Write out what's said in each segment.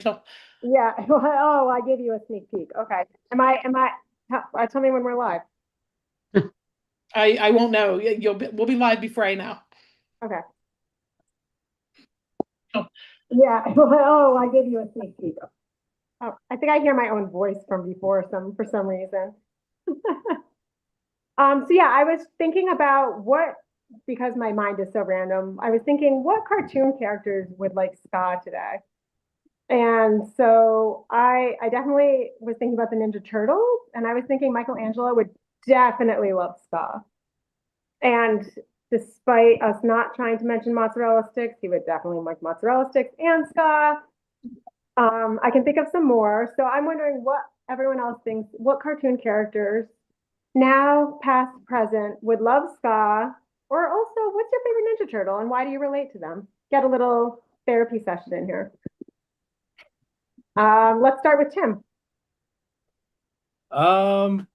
So Yeah. Oh, I gave you a sneak peek. Okay. Tell me when we're live. I won't know. We'll be live before I know. Okay. So, Yeah. Oh, I gave you a sneak peek. Oh, I think I hear my own voice from before for some reason. So yeah, I was thinking about because my mind is so random, I was thinking what cartoon characters would like ska today. And so I definitely was thinking about the Ninja Turtles, and I was thinking Michelangelo would definitely love ska. And despite us not trying to mention mozzarella sticks, he would definitely like mozzarella sticks and ska. I can think of some more. So I'm wondering what everyone else thinks. What cartoon characters, now, past, present, would love ska? Or also, what's your favorite Ninja Turtle and why do you relate to them? Get a little therapy session in here. Let's start with Tim. Um,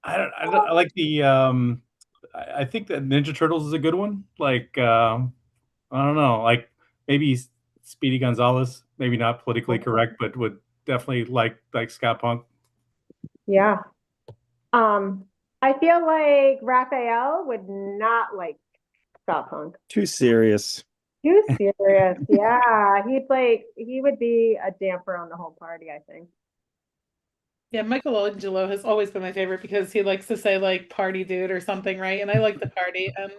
I like I think that Ninja Turtles is a good one. Like, I don't know, like maybe Speedy Gonzalez, maybe not politically correct, but would definitely like Scott Punk. Yeah. Um, I feel like Raphael would not like ska punk. Too serious. Too serious. Yeah. He would be a damper on the whole party, I think. yeah, Michelangelo has always been my favorite because he likes to say like party dude or something, right? And I like to party, and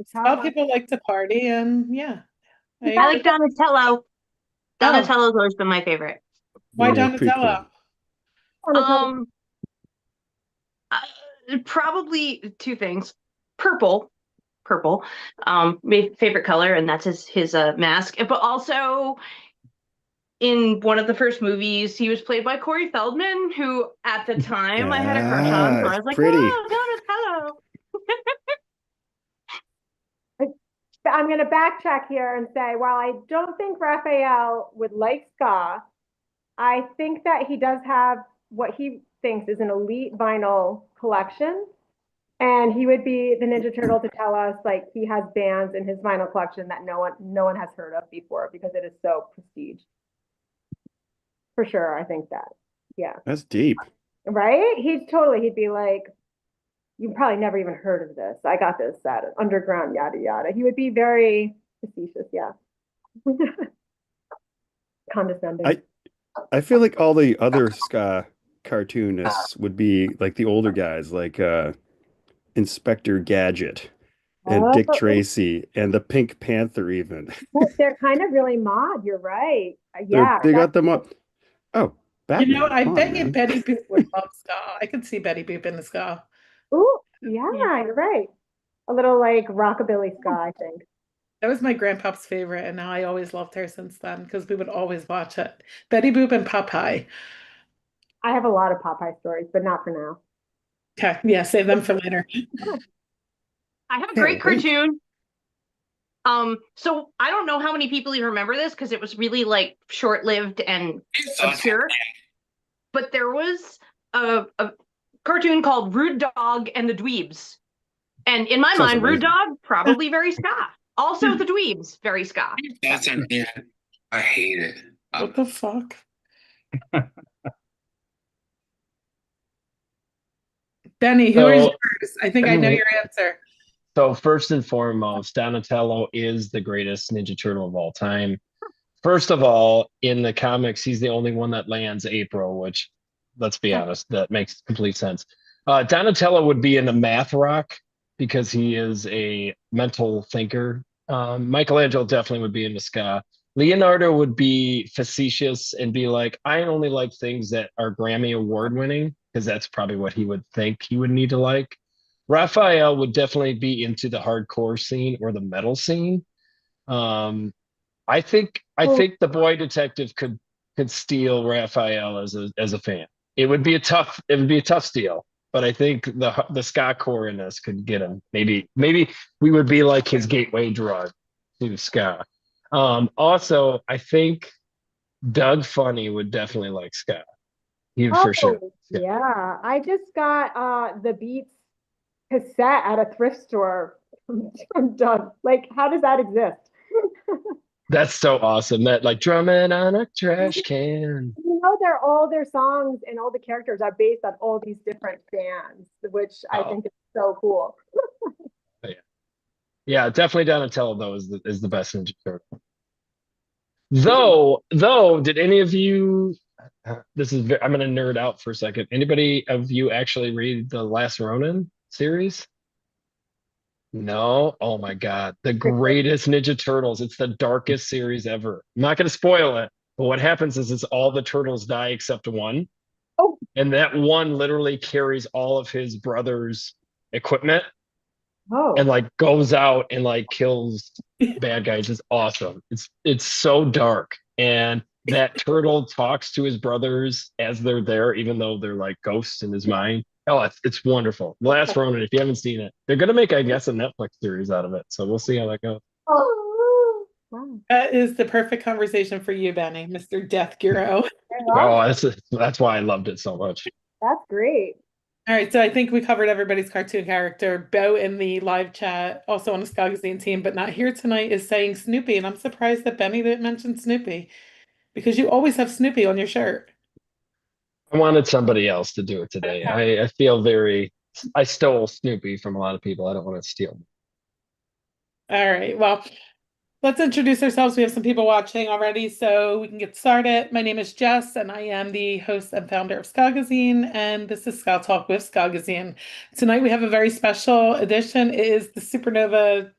some people like to party, and yeah, I I agree. like Donatello. Oh, Donatello's always been my favorite. why Yeah, pretty Donatello? cool. Um, Probably two things. Purple, purple, my favorite color, and that's his mask. But also in one of the first movies, he was played by Corey Feldman, who at the time I had a crush on. So I was like, Pretty. oh, Donatello. I'm going to backtrack here and say, while I don't think Raphael would like ska, I think that he does have what he thinks is an elite vinyl collection. And he would be the Ninja Turtle to tell us like he has bands in his vinyl collection that no one has heard of before because it is so prestige. For sure, I think that. Yeah. That's deep. Right? He'd be like, you probably never even heard of this. I got this at underground, yada yada. He would be very facetious, yeah. Condescending. I feel like all the other ska cartoonists would be like the older guys, like Inspector Gadget and Dick Oh, Tracy and the Pink Panther even. they're kind of really mod. You're right. Yeah, They got them up. Oh, Batman. I Come on, bet you man. Betty Boop would love ska. I could see Betty Boop in the ska. ooh, yeah, Yeah. you're right. A little like rockabilly ska, I think. That was my grandpa's favorite, and now I always loved her since then because we would always watch it. Betty Boop and Popeye. I have a lot of Popeye stories, but not for now. Okay, yeah, save them for later. I have a Can't great wait. cartoon. So I don't know how many people even remember this because it was really like short-lived and obscure. But there was a cartoon called Rude Dog and the Dweebs. And in my Sounds mind, Rude amazing. Dog, probably very ska. Also the Dweebs, very ska. That's an I hate it. What the fuck? Benny, who is So, yours? I think I know your answer. so first and foremost, Donatello is the greatest Ninja Turtle of all time. First of all, in the comics, he's the only one that lands April, which, let's be honest, that makes complete sense. Donatello would be in a math rock because he is a mental thinker. Michelangelo definitely would be in the ska. Leonardo would be facetious and be like, I only like things that are Grammy award winning, because that's probably what he would think he would need to like. Raphael would definitely be into the hardcore scene or the metal scene. Um, I think the boy detective could steal Raphael as a fan. It would be a tough steal, but I think the ska core in us could get him. Maybe we would be like his gateway drug to ska. Also, I think Doug Funny would definitely like ska. He for sure. Oh, yeah. I just got the Beats cassette at a thrift store from Doug. Like, how does that exist? That's so awesome. That like drumming on a trash can. They're all their songs and all the characters are based on all these different bands, which I Oh, think is so cool. yeah. Yeah, definitely Donatello though is the best Ninja Turtle. Though, did any of you? I'm gonna nerd out for a second. Anybody of you actually read the Last Ronin series? No? Oh my God. The greatest Ninja Turtles. It's the darkest series ever. I'm not gonna spoil it, but what happens is all the turtles die except one. Oh, And that one literally carries all of his brother's equipment and oh, like goes out and like kills bad guys. It's awesome. It's so dark. And that turtle talks to his brothers as they're there, even though they're like ghosts in his mind. Oh, it's wonderful. The Last Ronin, if you haven't seen it, they're gonna make, I guess, a Netflix series out of it. So we'll see how that goes. oh, wow. That is the perfect conversation for you, Benny, Mr. Death Guru. Oh, that's why I loved it so much. That's great. All right, so I think we covered everybody's cartoon character. Bo in the live chat, also on the SKAgazine team, but not here tonight, is saying Snoopy, and I'm surprised that Benny didn't mention Snoopy because you always have Snoopy on your shirt. I wanted somebody else to do it today. I feel I stole Snoopy from a lot of people. I don't want to steal. All right, well, let's introduce ourselves. We have some people watching already, so we can get started. My name is Jess, and I am the host and founder of SKAgazine, and this is Ska Talk with SKAgazine. Tonight we have a very special edition. It is the Supernova,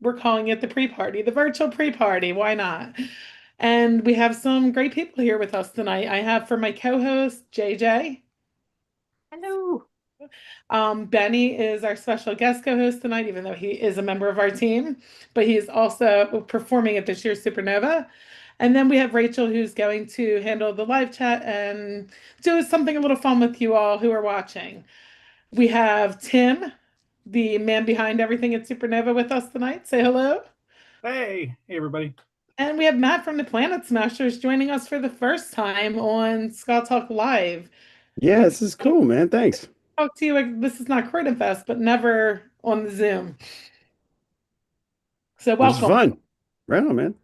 we're calling it the pre-party, the virtual pre-party. Why not? And we have some great people here with us tonight. I have for my co-host, JJ. Hello. Benny is our special guest co-host tonight, even though he is a member of our team, but he is also performing at this year's Supernova. And then we have Rachel, who's going to handle the live chat and do something a little fun with you all who are watching. We have Tim, the man behind everything at Supernova, with us tonight. Say hello. Hey, everybody. And we have Matt from the Planet Smashers joining us for the first time on Ska Talk Live. Yeah, this is cool, man. Thanks. Talk to you like this is not Croydon Fest, but never on the Zoom. So Which is welcome. fun. Right on, man.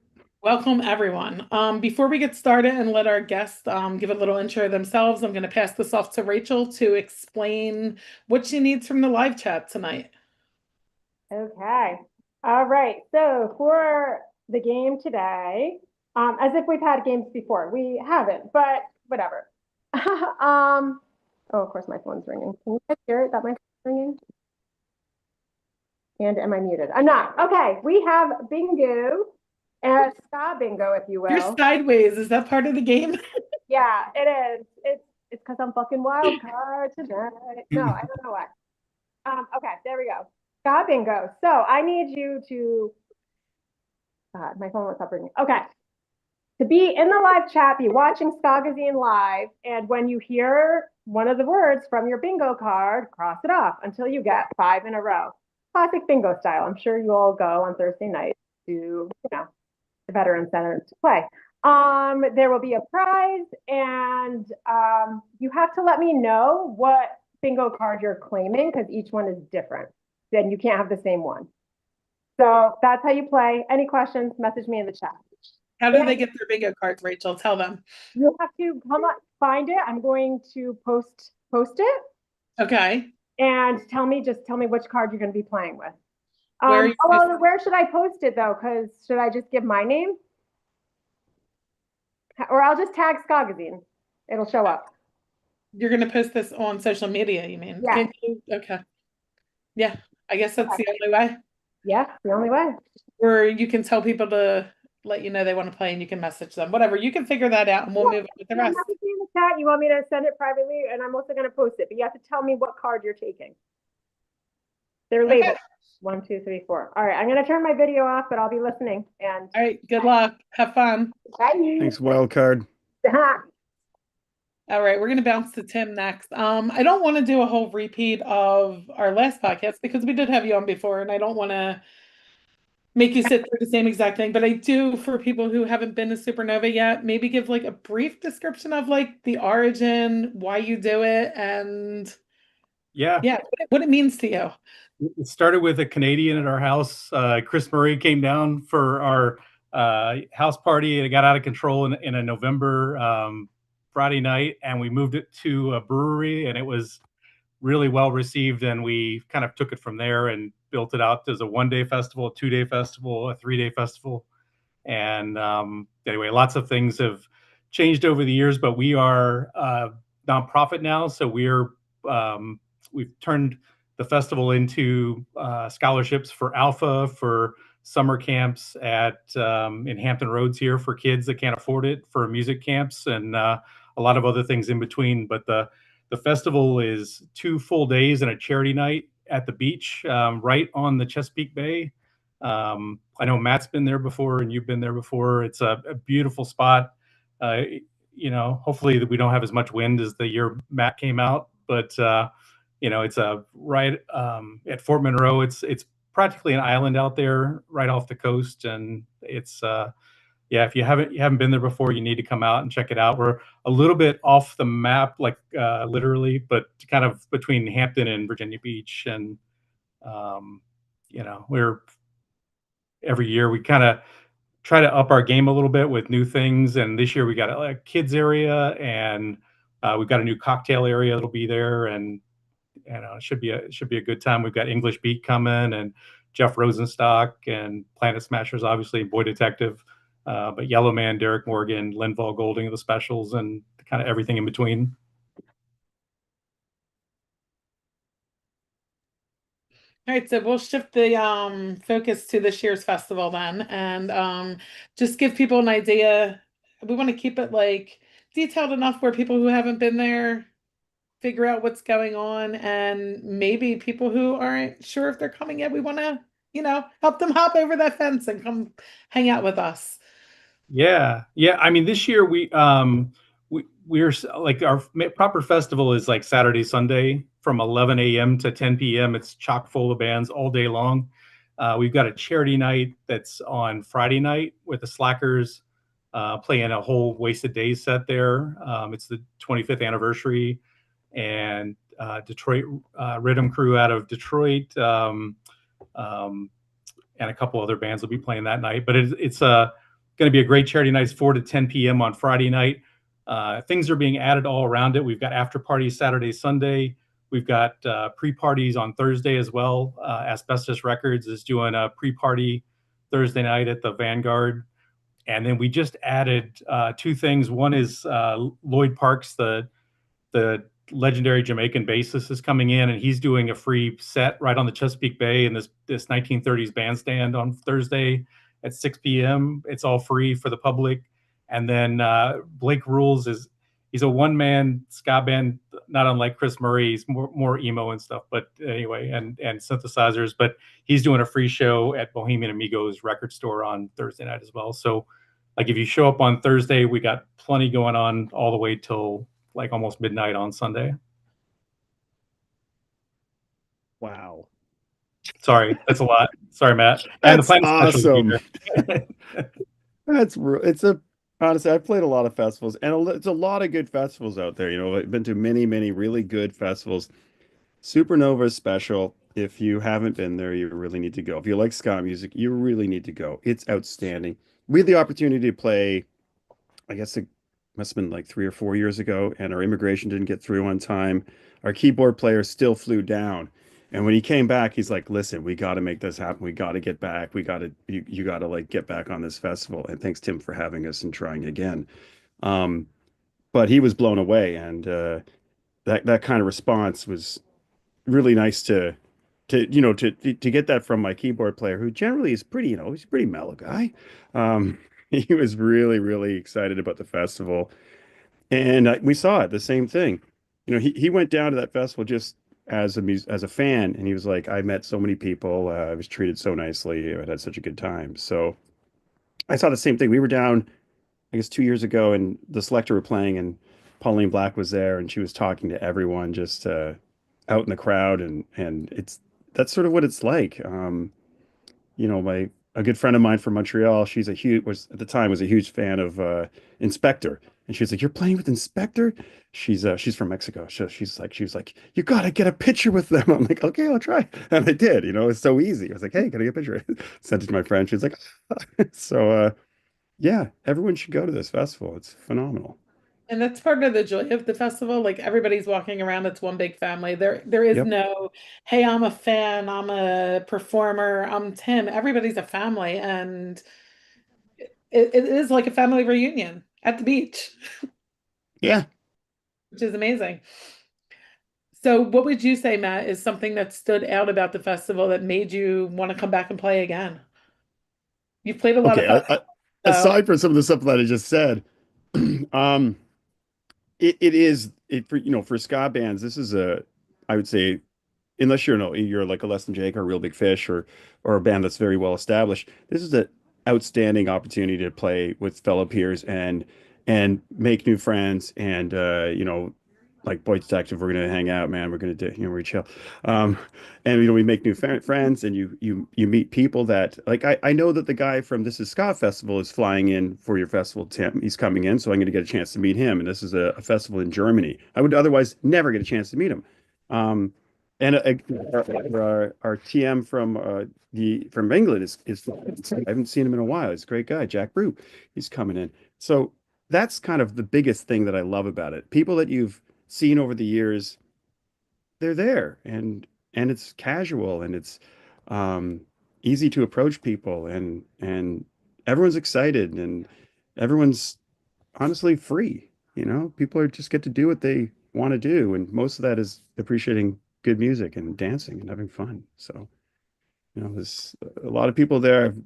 Welcome everyone. Before we get started and let our guests give a little intro themselves, I'm going to pass this off to Rachel to explain what she needs from the live chat tonight. Okay. All right. So for the game today, as if we've had games before, we haven't, but whatever. Oh, of course, my phone's ringing. Can you guys hear it? That my phone's ringing? And am I muted? I'm not. Okay. We have bingo, ska bingo, if you will. You're sideways. Is that part of the game? Yeah, it is. It's because I'm fucking wild card tonight. No, I don't know why. Okay, there we go. Ska bingo. So I need you to. God, my phone won't stop ringing. Okay. To be in the live chat, be watching SKAgazine live, and when you hear one of the words from your bingo card, cross it off until you get 5 in a row. Classic bingo style. I'm sure you all go on Thursday night to, the Veteran Center to play. There will be a prize, and you have to let me know what bingo card you're claiming because each one is different. Then you can't have the same one. So that's how you play. Any questions, message me in the chat. How do they get their bingo cards, Rachel? Tell them. You'll have to come on, find it. I'm going to post it. Okay. And tell me which card you're going to be playing with. Where should I post it though? Because should I just give my name? Or I'll just tag SKAgazine. It'll show up. You're going to post this on social media, you mean? Yeah. Okay. Yeah, I guess that's the only way. Yeah, the only way. Or you can tell people to let you know they want to play and you can message them. Whatever, you can figure that out and we'll move on with the rest. In the chat, you want me to send it privately, and I'm also going to post it, but you have to tell me what card you're taking. They're labeled. 1, 2, 3, 4. All right, I'm going to turn my video off, but I'll be listening. And all right, good luck. Have fun. Bye. Thanks, wild card. All right, we're going to bounce to Tim next. I don't want to do a whole repeat of our last podcast because we did have you on before, and I don't want to make you sit through the same exact thing, but I do, for people who haven't been to Supernova yet, maybe give like a brief description of like the origin, why you do it, and what it means to you. It started with a Canadian at our house. Chris Murray came down for our house party, and it got out of control in a November Friday night, and we moved it to a brewery, and it was really well received, and we kind of took it from there and built it out as a 1-day festival, a 2-day festival, a 3-day festival. And anyway, lots of things have changed over the years, but we are nonprofit now, so we've turned the festival into scholarships for Alpha, for summer camps in Hampton Roads here for kids that can't afford it, for music camps, and a lot of other things in between. But the festival is 2 full days and a charity night at the beach, right on the Chesapeake Bay. I know Matt's been there before, and you've been there before. It's a beautiful spot. Hopefully we don't have as much wind as the year Matt came out, but it's right at Fort Monroe. It's practically an island out there, right off the coast, and it's if you haven't been there before, you need to come out and check it out. We're a little bit off the map, like literally, but kind of between Hampton and Virginia Beach, and we're every year we kind of try to up our game a little bit with new things. And this year we got a kids area, and we've got a new cocktail area that'll be there, and it should be a good time. We've got English Beat coming, and Jeff Rosenstock, and Planet Smashers, obviously, Boy Detective, but Yellow Man, Derek Morgan, Linval Golding of the Specials, and kind of everything in between. All right, so we'll shift the focus to this year's festival then, and just give people an idea. We want to keep it like detailed enough where people who haven't been there figure out what's going on, and maybe people who aren't sure if they're coming yet, we want to, help them hop over that fence and come hang out with us. Yeah. I mean, this year we're like, our proper festival is like Saturday, Sunday from 11 a.m. to 10 p.m. It's chock full of bands all day long. We've got a charity night that's on Friday night with the Slackers playing a whole Wasted Days set there. It's the 25th anniversary, and Detroit Rhythm Crew out of Detroit, and a couple other bands will be playing that night. But it's going to be a great charity night. It's 4 to 10 p.m. on Friday night. Things are being added all around it. We've got after parties Saturday, Sunday. We've got pre-parties on Thursday as well. Asbestos Records is doing a pre-party Thursday night at the Vanguard. And then we just added 2 things. One is Lloyd Parks, the legendary Jamaican bassist, is coming in, and he's doing a free set right on the Chesapeake Bay in this 1930s bandstand on Thursday at 6 p.m. It's all free for the public. And then Blake Rules he's a one-man ska band, not unlike Chris Murray. He's more emo and stuff, but anyway, and synthesizers. But he's doing a free show at Bohemian Amigos record store on Thursday night as well. So, like, if you show up on Thursday, we got plenty going on all the way till like almost midnight on Sunday. Wow. Sorry, that's a lot. Sorry, Matt. That's awesome. Honestly, I've played a lot of festivals, and it's a lot of good festivals out there. I've been to many, many really good festivals. Supernova is special. If you haven't been there, you really need to go. If you like ska music, you really need to go. It's outstanding. We had the opportunity to play, I guess it must have been like 3 or 4 years ago, and our immigration didn't get through on time. Our keyboard player still flew down. And when he came back, he's like, listen, we got to make this happen. We got to get back. You got to like get back on this festival. And thanks, Tim, for having us and trying again. But he was blown away. And that kind of response was really nice to get that from my keyboard player, who generally is pretty, he's a pretty mellow guy. He was really, really excited about the festival. And we saw it, the same thing. He went down to that festival just as a fan, and he was like, I met so many people, I was treated so nicely, I had such a good time. So I saw the same thing. We were down, I guess 2 years ago, and the Selector were playing, and Pauline Black was there, and she was talking to everyone just out in the crowd, and that's sort of what it's like. A good friend of mine from Montreal, was at the time a huge fan of Inspector, And she was like, "You're playing with Inspector?" She's from Mexico. So she was like, "You gotta get a picture with them." I'm like, "Okay, I'll try." And I did, it's so easy. I was like, "Hey, can I get a picture?" Sent it to my friend. She was like, so yeah, everyone should go to this festival. It's phenomenal. And that's part of the joy of the festival. Like everybody's walking around, it's one big family. There is Yep. no, hey, I'm a fan, I'm a performer, I'm Tim. Everybody's a family, and it is like a family reunion at the beach, Yeah. which is amazing. So, what would you say, Matt, is something that stood out about the festival that made you want to come back and play again? You've played a lot of Okay. festivals, so Aside from some of the stuff that I just said, um, it is it for for ska bands. This is I would say, unless you're like a Less Than Jake or a Real Big Fish or a band that's very well established, this is an outstanding opportunity to play with fellow peers and make new friends and like Boy Detective, we're gonna hang out, man. We're gonna do, we chill, um, and we make new friends, and you meet people that like I know that the guy from This Is Ska Festival is flying in for your festival, Tim. He's coming in, so I'm gonna get a chance to meet him. And this is a festival in Germany. I would otherwise never get a chance to meet him. Um, and our TM from England is I haven't seen him in a while. He's a great guy, Jack Brew. He's coming in. So that's kind of the biggest thing that I love about it. People that you've seen over the years, they're there, and it's casual, and it's um, easy to approach people, and everyone's excited, and everyone's honestly free. People are just get to do what they want to do, and most of that is appreciating good music and dancing and having fun. So, there's a lot of people there. I've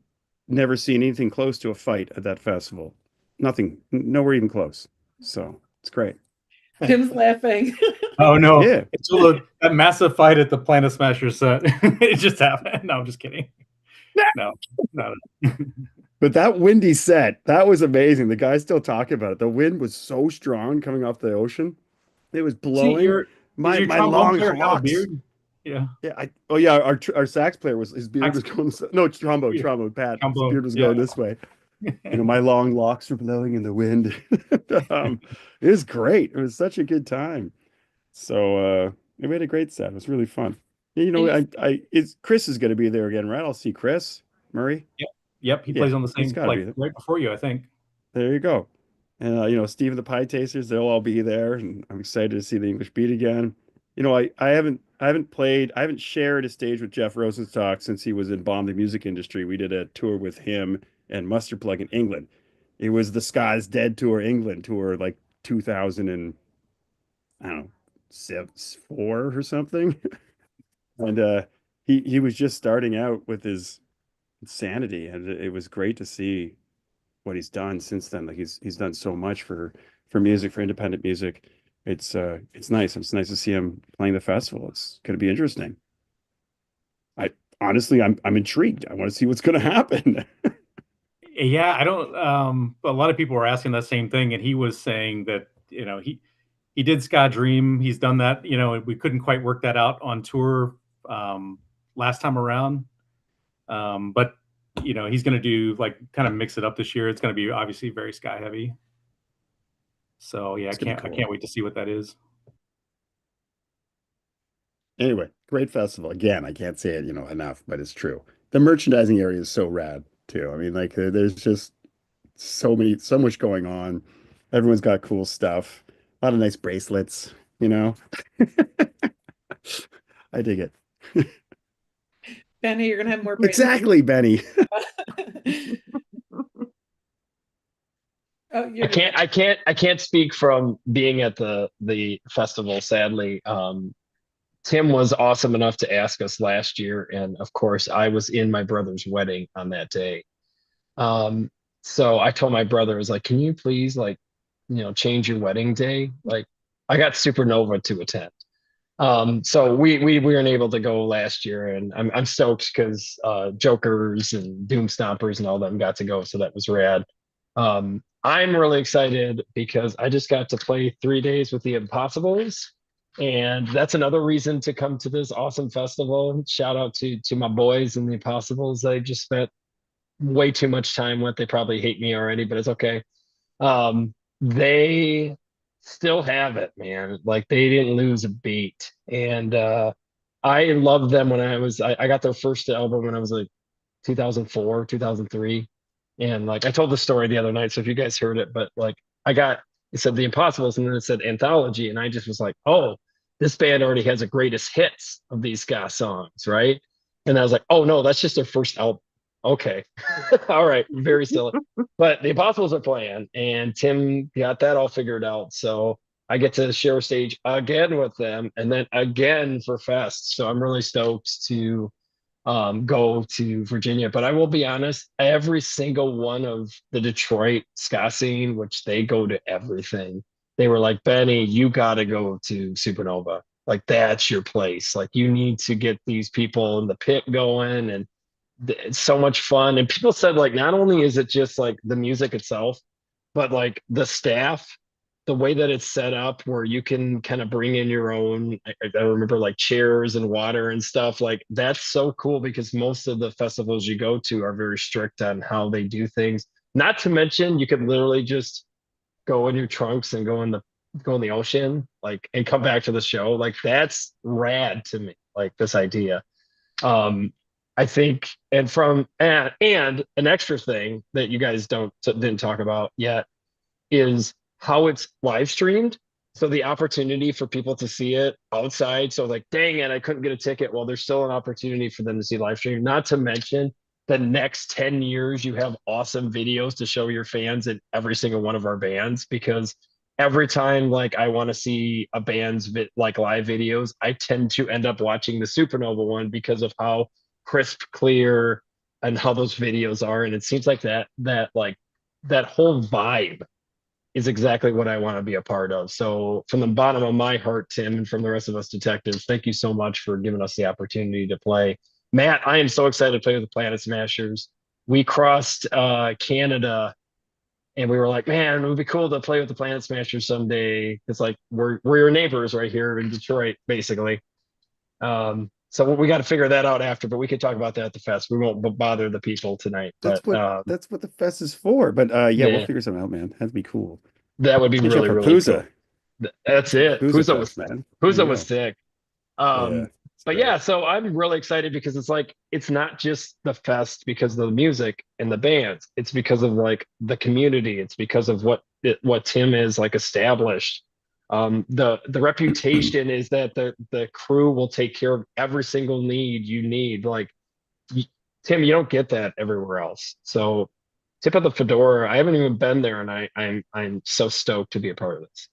never seen anything close to a fight at that festival. Nothing, nowhere even close. So it's great. Tim's laughing. Oh no! Yeah. It's that massive fight at the Planet Smasher set. It just happened. No, I'm just kidding. No, no. But that windy set, that was amazing. The guys still talk about it. The wind was so strong coming off the ocean. It was See, blowing does your my trombone long player have a locks. beard? Yeah. Yeah, our sax player his beard was going no trombone Pat. His Trombone. beard was Yeah. going this way. My long locks were blowing in the wind. It was great. It was such a good time. So we had a great set. It was really fun. Chris is going to be there again, right? I'll see Chris Murray. Yep. He Yeah, plays on the he's same gotta be like there. right before you, I think. There you go. And Steve and the Pie Tasters, they'll all be there, and I'm excited to see the English Beat again. I haven't shared a stage with Jeff Rosenstock since he was in Bomb the Music Industry. We did a tour with him and Mustard Plug in England. It was the Ska's Dead Tour England tour, like 2000 and I don't know, 4 or something. And he was just starting out with his insanity, and it was great to see what he's done since then. Like he's done so much for music, for independent music. It's nice. It's nice to see him playing the festival. It's going to be interesting. I honestly, I'm intrigued. I want to see what's going to happen. Yeah, I don't. A lot of people were asking that same thing, and he was saying that he did Ska Dream. He's done that. We couldn't quite work that out on tour last time around. But he's going to do like kind of mix it up this year. It's going to be obviously very ska heavy. So yeah, I can't wait to see what that is. Anyway, great festival. Again, I can't say it, enough, but it's true. The merchandising area is so rad too. I mean, like there's just so much going on. Everyone's got cool stuff. A lot of nice bracelets, I dig it. Benny, you're gonna have more bracelets. Exactly, Benny. Oh, I can't speak from being at the festival, sadly. Tim was awesome enough to ask us last year, and of course I was in my brother's wedding on that day. So I told my brother, I was like, can you please change your wedding day? Like I got Supernova to attend. So we weren't able to go last year, and I'm stoked because Jokers and Doom Stompers and all them got to go, so that was rad. I'm really excited because I just got to play 3 days with the Impossibles, and that's another reason to come to this awesome festival. Shout out to my boys and the Impossibles. I just spent way too much time with. They probably hate me already, but it's okay. they still have it, man. Like they didn't lose a beat. And I loved them when I got their first album when I was like 2004, 2003. And like I told the story the other night, so if you guys heard it, but like it said The Impossibles and then it said Anthology. And I just was like, oh, this band already has a greatest hits of these ska songs, right? And I was like, oh no, that's just their first album. Okay. All right. Very silly. But the Impossibles are playing and Tim got that all figured out. So I get to share a stage again with them and then again for Fest. So I'm really stoked to go to Virginia. But I will be honest, every single one of the Detroit ska scene, which they go to everything, they were like, Benny, you got to go to Supernova. Like, that's your place. Like, you need to get these people in the pit going. And it's so much fun. And people said, like, not only is it just like the music itself, but like the staff, the way that it's set up where you can kind of bring in your own, I remember like chairs and water and stuff. Like that's so cool because most of the festivals you go to are very strict on how they do things. Not to mention you could literally just go in your trunks and go in the ocean, like, and come back to the show. Like that's rad to me, like this idea. Um, I think, and an extra thing that you guys didn't talk about yet is how it's live streamed. So the opportunity for people to see it outside. So like, dang it, I couldn't get a ticket. Well, there's still an opportunity for them to see live stream. Not to mention the next 10 years, you have awesome videos to show your fans in every single one of our bands, because every time like I want to see a band's like live videos, I tend to end up watching the Supernova one because of how crisp, clear, and how those videos are. And it seems like that whole vibe is exactly what I want to be a part of. So from the bottom of my heart, Tim, and from the rest of us detectives, thank you so much for giving us the opportunity to play. Matt, I am so excited to play with the Planet Smashers. We crossed Canada and we were like, man, it would be cool to play with the Planet Smashers someday. It's like, we're your neighbors right here in Detroit, basically. So we got to figure that out after, but we could talk about that at the fest. We won't bother the people tonight. That's what the fest is for. But yeah, we'll figure something out, man. That'd be cool. That would be Hit you up really, for really Pooza. cool. That's it. Pooza was fest, man. Pooza was sick. Yeah, But yeah, so I'm really excited because it's like, it's not just the fest because of the music and the bands. It's because of like the community. It's because of what Tim is like established. The reputation is that the crew will take care of every single need you need. Like Tim, you don't get that everywhere else. So tip of the fedora. I haven't even been there, and I'm so stoked to be a part of this.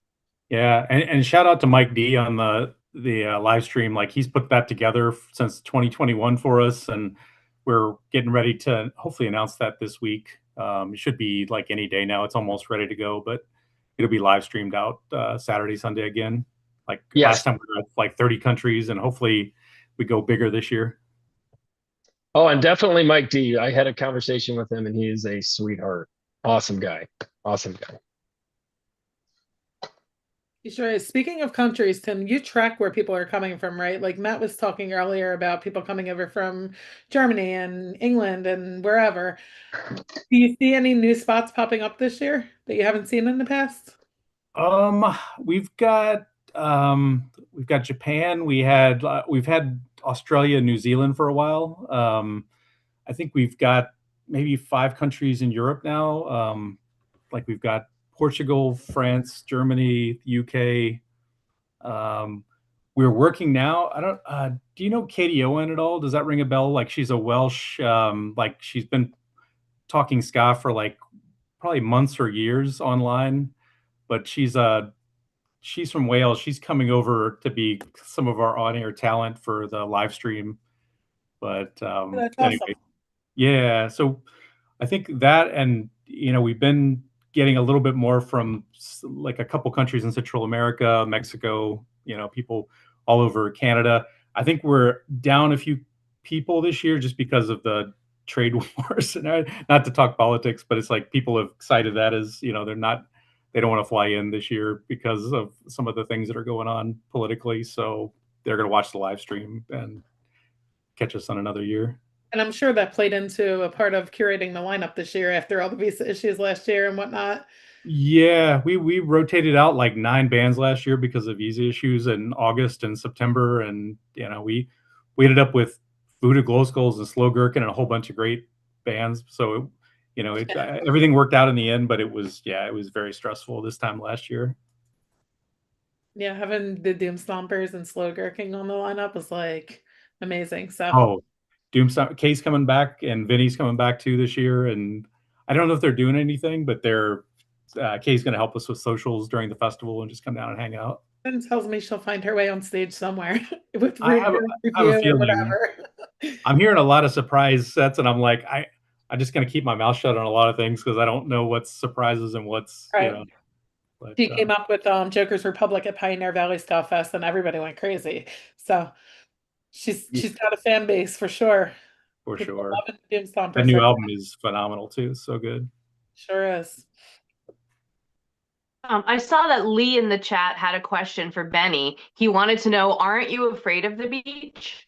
Yeah, and shout out to Mike D on the live stream. Like he's put that together since 2021 for us, and we're getting ready to hopefully announce that this week. It should be like any day now. It's almost ready to go, but it'll be live streamed out Saturday, Sunday again. Like last time we were at like 30 countries, and hopefully we go bigger this year. Oh, and definitely Mike D. I had a conversation with him, and he is a sweetheart. Awesome guy. Awesome guy. Sure. Speaking of countries, Tim, you track where people are coming from, right? Like Matt was talking earlier about people coming over from Germany and England and wherever. Do you see any new spots popping up this year that you haven't seen in the past? We've got Japan. we've had Australia, New Zealand for a while. I think we've got maybe 5 countries in Europe now. Like we've got Portugal, France, Germany, UK. We're working now. I don't. Do you know Katie Owen at all? Does that ring a bell? Like she's a Welsh. Like she's been talking ska for like probably months or years online, but she's from Wales. She's coming over to be some of our on-air talent for the live stream. But That's anyway, awesome. yeah. So I think that, and we've been getting a little bit more from like a couple countries in Central America, Mexico, people all over Canada. I think we're down a few people this year just because of the trade wars. And not to talk politics, but it's like people have cited that as, they don't want to fly in this year because of some of the things that are going on politically. So they're going to watch the live stream and catch us on another year. And I'm sure that played into a part of curating the lineup this year after all the visa issues last year and whatnot. Yeah, we rotated out like 9 bands last year because of visa issues in August and September, and we ended up with Voodoo Glow Skulls and Slow Gherkin and a whole bunch of great bands. So everything worked out in the end, but it was very stressful this time last year. Yeah, having the Doom Stompers and Slow Gherkin on the lineup was like amazing. So Oh, Kay's coming back and Vinny's coming back too this year, and I don't know if they're doing anything, but Kay's going to help us with socials during the festival and just come down and hang out. and tells me she'll find her way on stage somewhere with I room have, for I have a review or feeling. whatever. I'm hearing a lot of surprise sets, and I'm like, I'm just going to keep my mouth shut on a lot of things because I don't know what's surprises and what's Right. But She came up with Joker's Republic at Pioneer Valley Ska Fest, and everybody went crazy. So she's got a fan base for sure. for People sure, loving Doom that Stompers new right album now. is phenomenal too. So good. Sure is. I saw that Lee in the chat had a question for Benny. He wanted to know, aren't you afraid of the beach?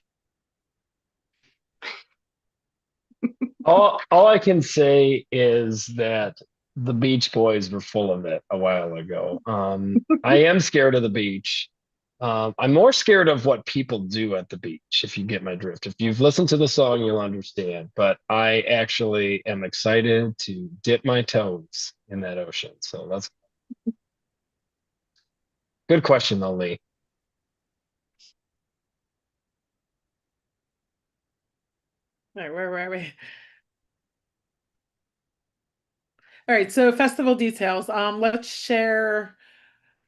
All I can say is that the Beach Boys were full of it a while ago. I am scared of the beach. I'm more scared of what people do at the beach, if you get my drift. If you've listened to the song, you'll understand. But I actually am excited to dip my toes in that ocean. So that's good question, though, Lee. All right, where were we? All right, so festival details. Let's share,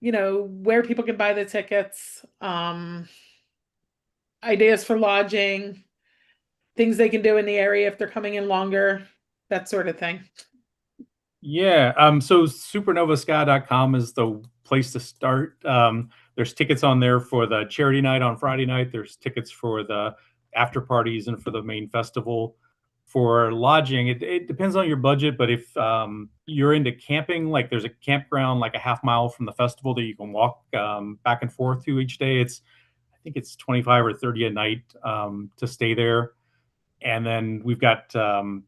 where people can buy the tickets, ideas for lodging, things they can do in the area if they're coming in longer, that sort of thing. Yeah. So supernovaska.com is the place to start. There's tickets on there for the charity night on Friday night. There's tickets for the after parties and for the main festival. For lodging, it depends on your budget, but if you're into camping, like there's a campground like a half mile from the festival that you can walk back and forth to each day. I think it's 25 or 30 a night to stay there. And then we've got the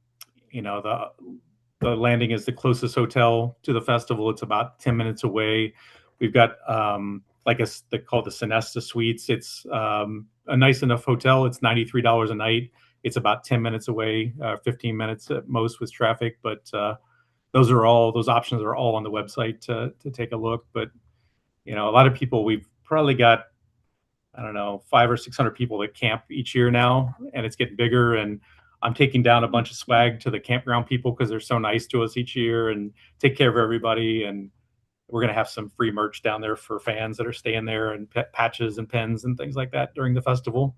landing is the closest hotel to the festival. It's about 10 minutes away. We've got they call the Sinesta Suites. It's a nice enough hotel. It's $93 a night. It's about 10 minutes away, 15 minutes at most with traffic. But those options are all on the website to take a look. But a lot of people, we've probably got, I don't know, 500 or 600 people that camp each year now, and it's getting bigger. And I'm taking down a bunch of swag to the campground people because they're so nice to us each year and take care of everybody. And we're going to have some free merch down there for fans that are staying there, and patches and pens and things like that during the festival.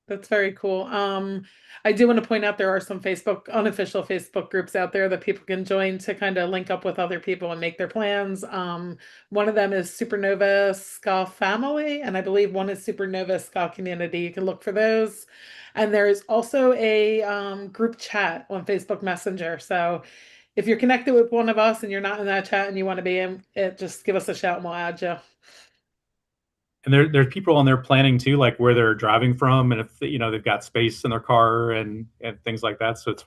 That's very cool. I do want to point out there are some unofficial Facebook groups out there that people can join to kind of link up with other people and make their plans. One of them is Supernova Ska Family, and I believe one is Supernova Ska Community. You can look for those. And there is also a group chat on Facebook Messenger. So if you're connected with one of us and you're not in that chat and you want to be in it, just give us a shout and we'll add you. And there's people on there planning too, like where they're driving from, and if they've got space in their car and things like that. So it's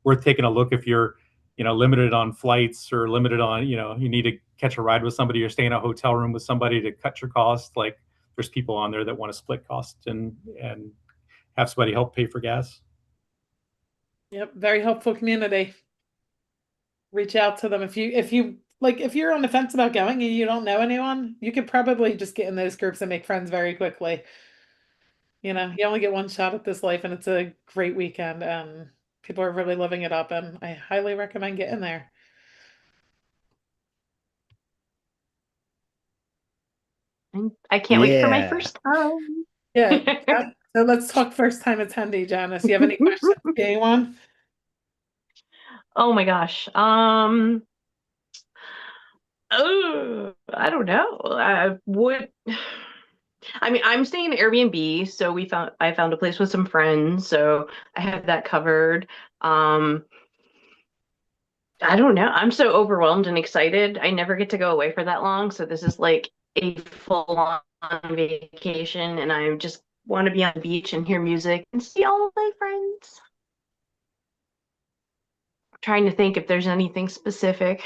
worth taking a look if you're limited on flights or limited on you need to catch a ride with somebody or stay in a hotel room with somebody to cut your cost. Like there's people on there that want to split costs and have somebody help pay for gas. Yep, very helpful community. Reach out to them if you're on the fence about going and you don't know anyone, you could probably just get in those groups and make friends very quickly. You only get one shot at this life, and it's a great weekend, and people are really living it up, and I highly recommend getting there. I can't wait for my first time. Yeah. So let's talk first time attendee, Janice. Do you have any questions for anyone? Oh my gosh. Oh, I don't know. I'm staying in Airbnb, so I found a place with some friends, so I have that covered. I don't know. I'm so overwhelmed and excited. I never get to go away for that long, so this is like a full-on vacation, and I just want to be on the beach and hear music and see all of my friends. trying to think if there's anything specific.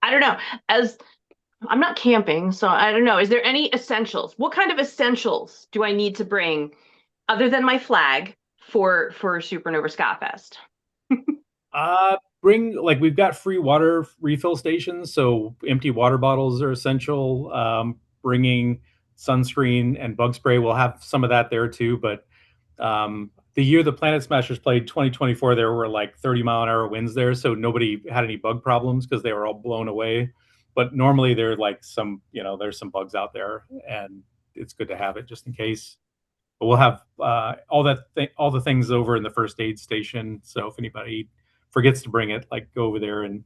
I don't know. As I'm not camping, so I don't know. Is there any essentials? What kind of essentials do I need to bring other than my flag for Supernova Ska Fest? Bring, like, we've got free water refill stations, so empty water bottles are essential. Bringing sunscreen and bug spray, we'll have some of that there too. But the year the Planet Smashers played, 2024, there were like 30-mile-an-hour winds there, so nobody had any bug problems because they were all blown away. But normally there like some, there's some bugs out there, and it's good to have it just in case. But we'll have all the things over in the first aid station. So if anybody forgets to bring it, like, go over there and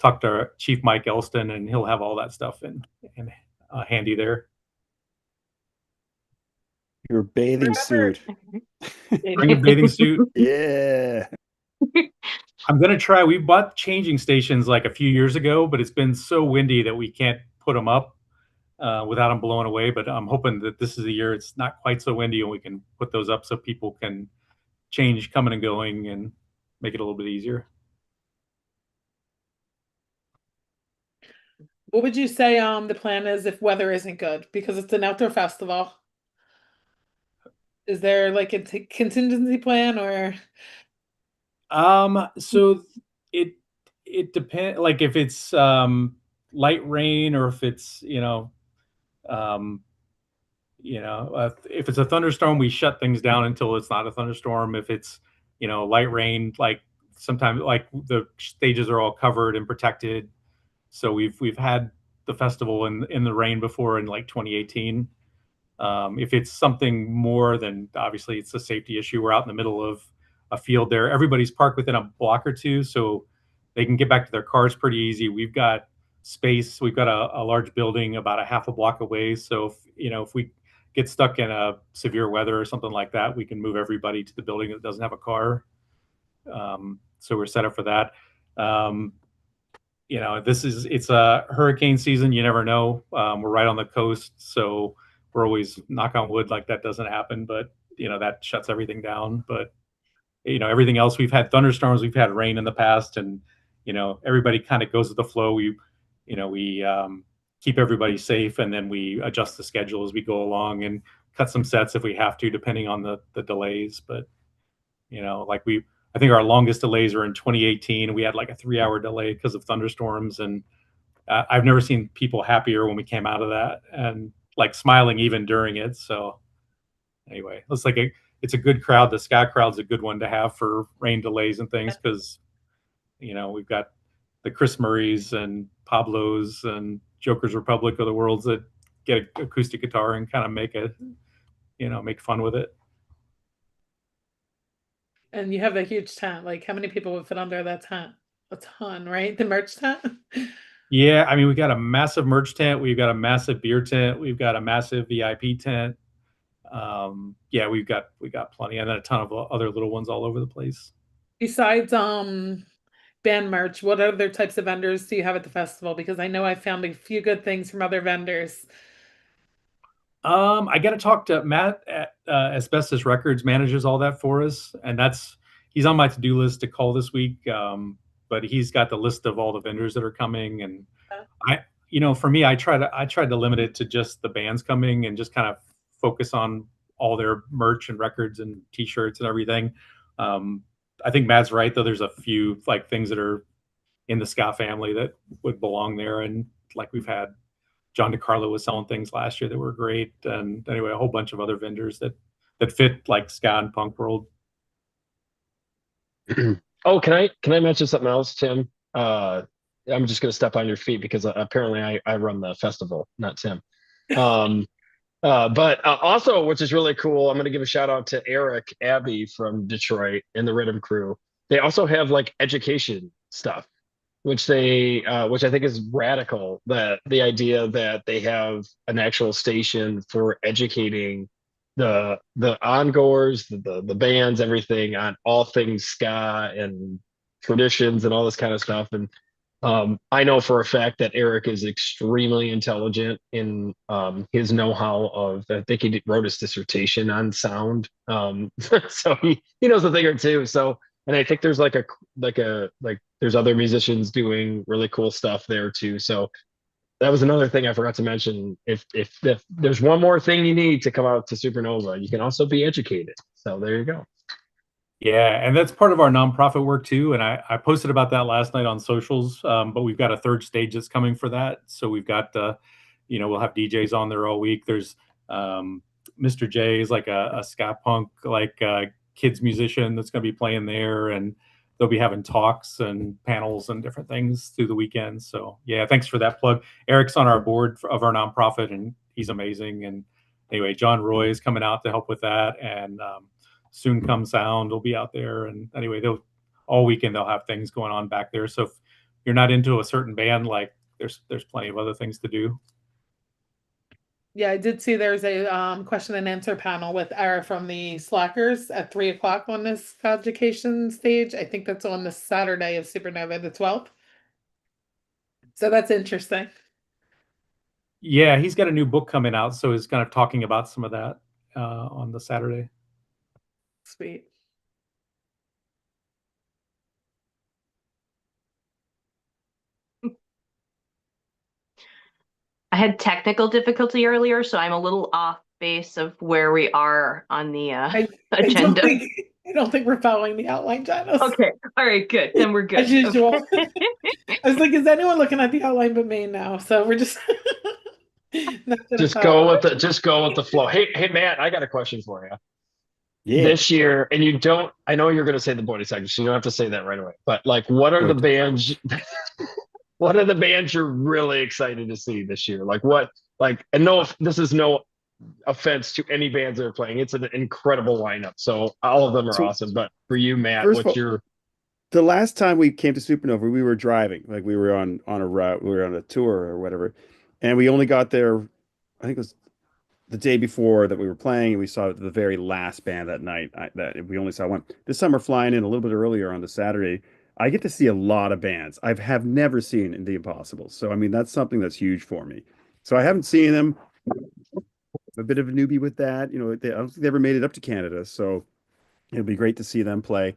talk to Chief Mike Elston, and he'll have all that stuff in handy there. Your bathing suit. Bring a bathing suit. Yeah. I'm gonna try. We bought changing stations like a few years ago, but it's been so windy that we can't put them up without them blowing away. But I'm hoping that this is the year it's not quite so windy and we can put those up so people can change coming and going and make it a little bit easier. What would you say the plan is if weather isn't good? Because it's an outdoor festival. Is there like a contingency plan, or? So it depends. Like, if it's light rain, or if it's if it's a thunderstorm, we shut things down until it's not a thunderstorm. If it's light rain, like, sometimes, like, the stages are all covered and protected. So we've had the festival in the rain before, in like 2018. If it's something more, then obviously it's a safety issue. We're out in the middle of a field there. Everybody's parked within a block or two, so they can get back to their cars pretty easy. We've got space. We've got a large building about a half a block away. So if we get stuck in a severe weather or something like that, we can move everybody to the building that doesn't have a car. So we're set up for that. It's a hurricane season. You never know. We're right on the coast, so we're always, knock on wood, like that doesn't happen, but that shuts everything down. But everything else, we've had thunderstorms, we've had rain in the past, and everybody kind of goes with the flow. We keep everybody safe, and then we adjust the schedule as we go along and cut some sets if we have to, depending on the delays. But I think our longest delays were in 2018. We had like a 3-hour delay because of thunderstorms, and I've never seen people happier when we came out of that, and like smiling even during it. So anyway, it's a good crowd. The ska crowd's a good one to have for rain delays and things, because we've got the Chris Murrays and Pablos and Joker's Republic of the worlds that get an acoustic guitar and kind of make fun with it. And you have a huge tent. Like, how many people would fit under that tent? A ton, right? The merch tent? Yeah, I mean, we got a massive merch tent. We've got a massive beer tent. We've got a massive VIP tent. Yeah, we got plenty, and then a ton of other little ones all over the place. Besides band merch, what other types of vendors do you have at the festival? Because I know I found a few good things from other vendors. I got to talk to Matt at Asbestos Records, manages all that for us, and he's on my to-do list to call this week. But he's got the list of all the vendors that are coming, and for me, I tried to limit it to just the bands coming and just kind of focus on all their merch and records and T-shirts and everything. I think Matt's right, though. There's a few like things that are in the ska family that would belong there, and like we've had John DeCarlo was selling things last year that were great, and anyway, a whole bunch of other vendors that fit like ska and punk world. Oh, can I mention something else, Tim? I'm just going to step on your feet because apparently I run the festival, not Tim. But also, which is really cool, I'm going to give a shout out to Eric Abbey from Detroit and the Rhythm Crew. They also have like education stuff, which I think is radical. That the idea that they have an actual station for educating the ongoers, the bands, everything on all things ska and traditions and all this kind of stuff. And I know for a fact that Eric is extremely intelligent in his know-how of, I think he wrote his dissertation on sound. So he knows a thing or two. So And I think there's like there's other musicians doing really cool stuff there too. So that was another thing I forgot to mention. If there's one more thing you need to come out to Supernova, you can also be educated. So there you go. Yeah, and that's part of our nonprofit work too. And I posted about that last night on socials. But we've got a third stage that's coming for that. So we've got, we'll have DJs on there all week. There's Mr. J is like a ska punk kids musician that's going to be playing there, and they'll be having talks and panels and different things through the weekend. So yeah, thanks for that plug. Eric's on our board of our nonprofit, and he's amazing. And anyway, John Roy is coming out to help with that, and Soon Come Sound will be out there. And anyway, they'll all weekend they'll have things going on back there. So if you're not into a certain band, like there's plenty of other things to do. Yeah, I did see there's a question and answer panel with Ara from the Slackers at 3 o'clock on this education stage. I think that's on the Saturday of Supernova, the 12th. So that's interesting. Yeah, he's got a new book coming out, so he's kind of talking about some of that on the Saturday. Sweet. I had technical difficulty earlier, so I'm a little off base of where we are on the agenda. I don't think we're following the outline, Janice. Okay. All right, good. Then we're good. As usual. Okay. I was like, is anyone looking at the outline but me now? So we're just just go with the flow. Hey Matt, I got a question for you. Yeah. This year, and you don't, I know you're going to say the Bodhisattva, so you don't have to say that right away. But like, what are the bands? What are the bands you're really excited to see this year? And no, this is no offense to any bands that are playing. It's an incredible lineup. So all of them are awesome. But for you, Matt, the last time we came to Supernova, we were driving, like we were on a route, we were on a tour or whatever. And we only got there, I think it was the day before that we were playing, and we saw the very last band that night. That we only saw one. This summer, flying in a little bit earlier on the Saturday, I get to see a lot of bands I have never seen in the Impossible. So, I mean, that's something that's huge for me. So I haven't seen them. I'm a bit of a newbie with that. I don't think they ever made it up to Canada. So it'll be great to see them play.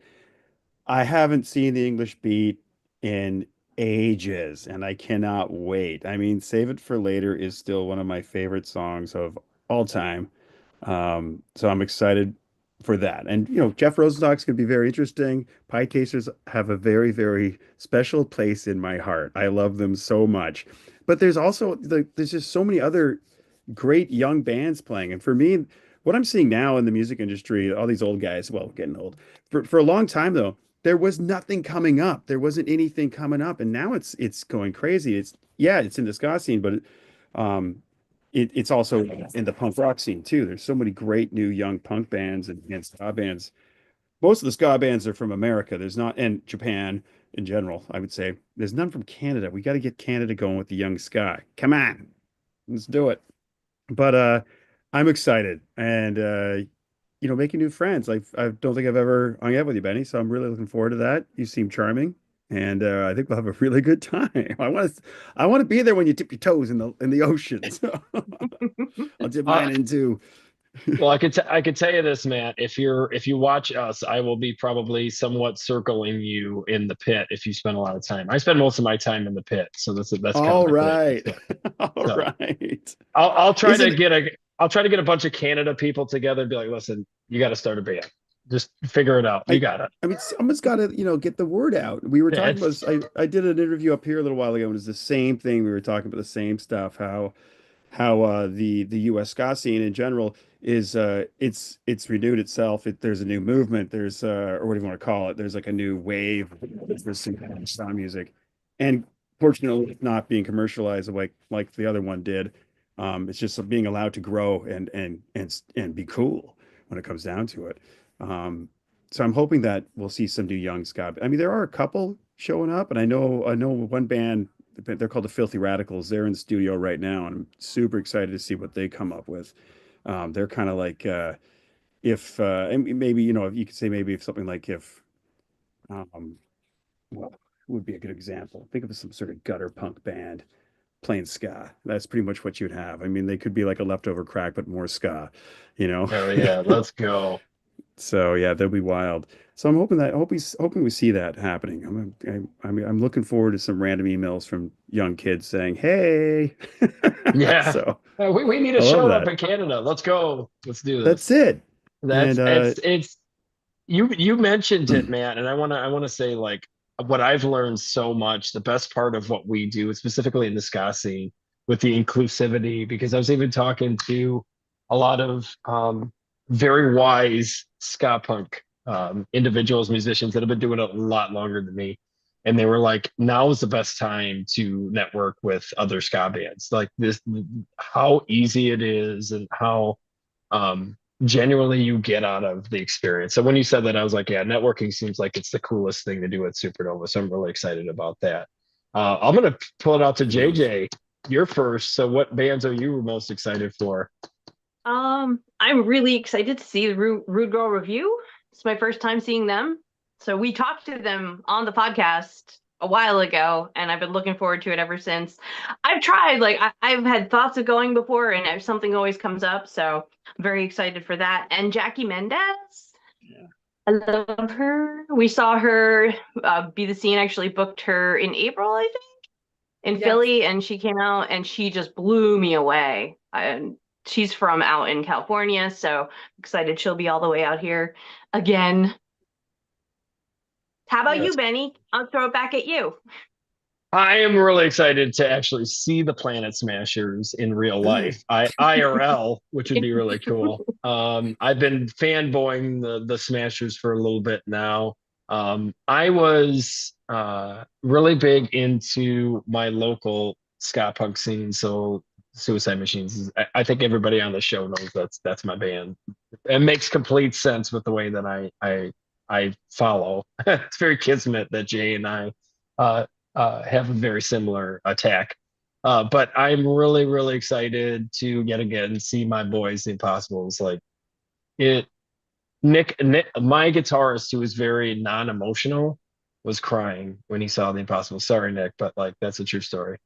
I haven't seen the English Beat in ages, and I cannot wait. I mean, Save It for Later is still one of my favorite songs of all time. So I'm excited for that. And Jeff Rosenstock's going to be very interesting. Pie Tasters have a very, very special place in my heart. I love them so much. But there's also there's just so many other great young bands playing. And for me, what I'm seeing now in the music industry, all these old guys, well, getting old. For a long time though, there was nothing coming up. There wasn't anything coming up, and now it's going crazy. It's in the ska scene, but it's also in the punk rock scene too. There's so many great new young punk bands and ska bands. Most of the ska bands are from America. There's not, and Japan in general, I would say. There's none from Canada. We got to get Canada going with the young ska. Come on, let's do it. But I'm excited, and making new friends. I don't think I've ever hung out with you, Benny, so I'm really looking forward to that. You seem charming, and I think we'll have a really good time. I want to be there when you dip your toes in the ocean. So I'll dip mine in too. Well, I could tell you this, Matt. If you watch us, I will be probably somewhat circling you in the pit if you spend a lot of time. I spend most of my time in the pit, so that's kind all of right. All right. I'll try to get a bunch of Canada people together and be like, listen, you got to start a band. Just figure it out. You got it. I mean, someone's got to, get the word out. We were talking about, I did an interview up here a little while ago, and it was the same thing. We were talking about the same stuff, how the US ska scene in general is it's renewed itself. There's a new movement. There's or what do you want to call it? There's like a new wave for ska music, and fortunately, it's not being commercialized like the other one did. It's just being allowed to grow and be cool when it comes down to it. So I'm hoping that we'll see some new young ska. I mean, there are a couple showing up, and I know one band. They're called the Filthy Radicals. They're in the studio right now, and I'm super excited to see what they come up with. They're kind of like and maybe if you could say maybe if something like well, who would be a good example? Think of some sort of gutter punk band playing ska. That's pretty much what you'd have. I mean, they could be like a Leftover Crack, but more ska. Oh yeah, let's go. So yeah, that'll be wild. So I'm hoping we see that happening. I'm looking forward to some random emails from young kids saying, "Hey." Yeah. So We need I a love show up that. in Canada. Let's go. Let's do That's this. it. That's And it's you mentioned it, Matt, and I wanna say like what I've learned so much, the best part of what we do, specifically in the ska scene, with the inclusivity, because I was even talking to a lot of very wise ska punk individuals, musicians that have been doing it a lot longer than me. And they were like, now is the best time to network with other ska bands. Like this, how easy it is and how genuinely you get out of the experience. So when you said that, I was like, yeah, networking seems like it's the coolest thing to do at Supernova. So I'm really excited about that. I'm gonna pull it out to JJ. You're first. So what bands are you most excited for? I'm really excited to see the Rude Girl Review. It's my first time seeing them. So we talked to them on the podcast a while ago, and I've been looking forward to it ever since. I've tried, like, I've had thoughts of going before, and something always comes up. So I'm very excited for that. And Jackie Mendez, Yeah. I love her. We saw her Be the Scene actually booked her in April, I think, in Yes. Philly, and she came out and she just blew me away. And she's from out in California, so excited she'll be all the way out here again. How about Yeah. you, Benny? I'll throw it back at you. I am really excited to actually see the Planet Smashers in real life, IRL, which would be really cool. I've been fanboying the Smashers for a little bit now. I was really big into my local ska punk scene, so Suicide Machines. I think everybody on the show knows that's my band. It makes complete sense with the way that I follow. It's very kismet that Jay and I have a very similar attack. But I'm really, really excited to yet again see my boys, the Impossibles. Like it, Nick, my guitarist, who is very non-emotional, was crying when he saw the Impossibles. Sorry, Nick, but like that's a true story.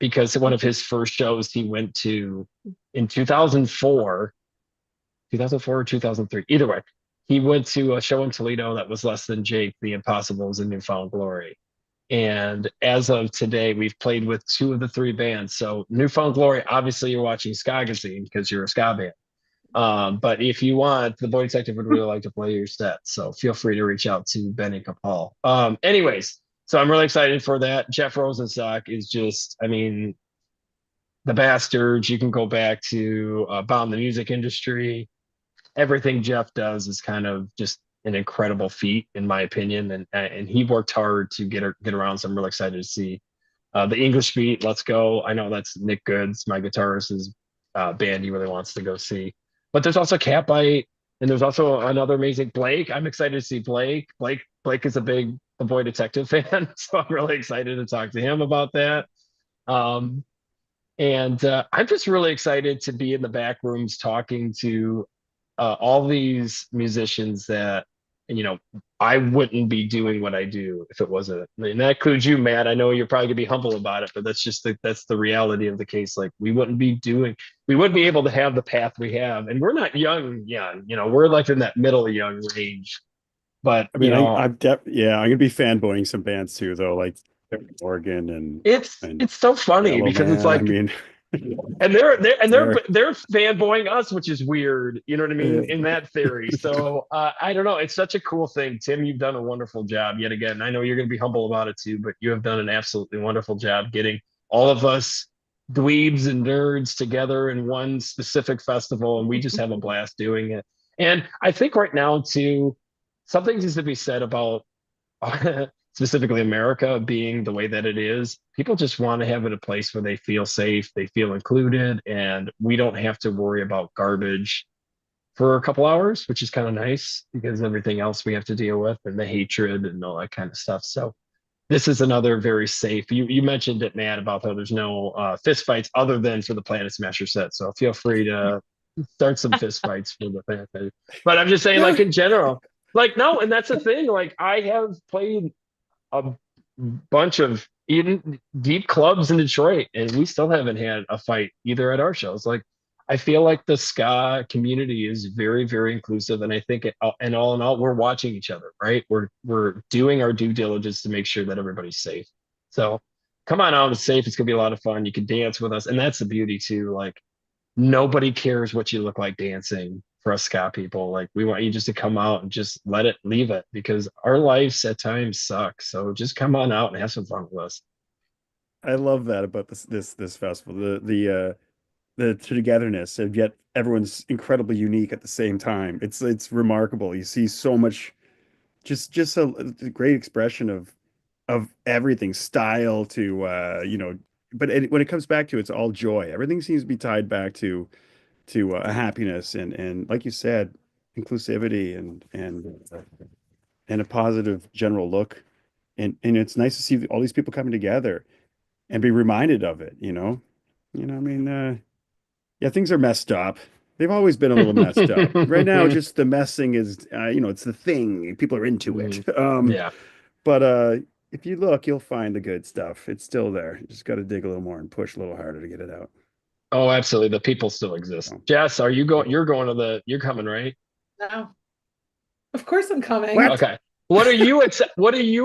Because one of his first shows he went to in 2004 or 2003, either way, he went to a show in Toledo that was less than Jake, the Impossibles in Newfound Glory. And as of today, we've played with two of the three bands. So Newfound Glory, obviously you're watching SKAgazine because you're a ska band. But if you want, the Boy Detective would really like to play your set. So feel free to reach out to Ben and Capual. Anyways, so I'm really excited for that. Jeff Rosenstock is just, I mean, the Bastards. You can go back to Bound the Music Industry. Everything Jeff does is kind of just an incredible feat, in my opinion, and he worked hard to get around. So I'm really excited to see the English Beat. Let's go! I know that's Nick Goods, my guitarist's band. He really wants to go see. But there's also Catbite, and there's also another amazing Blake. I'm excited to see Blake. Blake is a big The Boy Detective fan, so I'm really excited to talk to him about that. And I'm just really excited to be in the back rooms talking to all these musicians that, you know, I wouldn't be doing what I do if it wasn't. And that includes you, Matt. I know you're probably gonna be humble about it, but that's just that's the reality of the case. Like we wouldn't be able to have the path we have. And we're not young, you know, we're like in that middle young range. But I mean, you know, I'm gonna be fanboying some bands too, though, like Oregon and it's so funny Yellow because it's Man. like I mean, and they're they're fanboying us, which is weird. You know what I mean? In that theory. So I don't know. It's such a cool thing. Tim, you've done a wonderful job yet again. I know you're going to be humble about it too, but you have done an absolutely wonderful job getting all of us dweebs and nerds together in one specific festival, and we just have a blast doing it. And I think right now too, something needs to be said about specifically America being the way that it is. People just want to have it a place where they feel safe, they feel included, and we don't have to worry about garbage for a couple hours, which is kind of nice because everything else we have to deal with and the hatred and all that kind of stuff. So this is another very safe. You mentioned it, Matt, about how there's no fist fights other than for the Planet Smasher set. So feel free to start some fist fights for the Planet. But I'm just saying, like in general, like no, and that's the thing. Like I have played a bunch of even deep clubs in Detroit, and we still haven't had a fight either at our shows. Like I feel like the ska community is very, very inclusive, and I think and all in all, we're watching each other, right? We're doing our due diligence to make sure that everybody's safe. So come on out, it's safe. It's gonna be a lot of fun. You can dance with us, and that's the beauty too. Like nobody cares what you look like dancing for us ska people. Like we want you just to come out and just leave it, because our lives at times suck. So just come on out and have some fun with us. I love that about this festival. The togetherness, and yet everyone's incredibly unique at the same time. It's remarkable. You see so much, just a great expression of everything, style to but when it comes back to it's all joy. Everything seems to be tied back to a happiness and like you said, inclusivity and a positive general look. And it's nice to see all these people coming together and be reminded of it. I mean, yeah, things are messed up. They've always been a little messed up. Right now, just the messing is, it's the thing. People are into it. Yeah. But if you look, you'll find the good stuff. It's still there. You just got to dig a little more and push a little harder to get it out. Oh, absolutely. The people still exist. So. Jess, are you going? You're going to you're coming, right? No. Of course I'm coming. What? Okay. What are you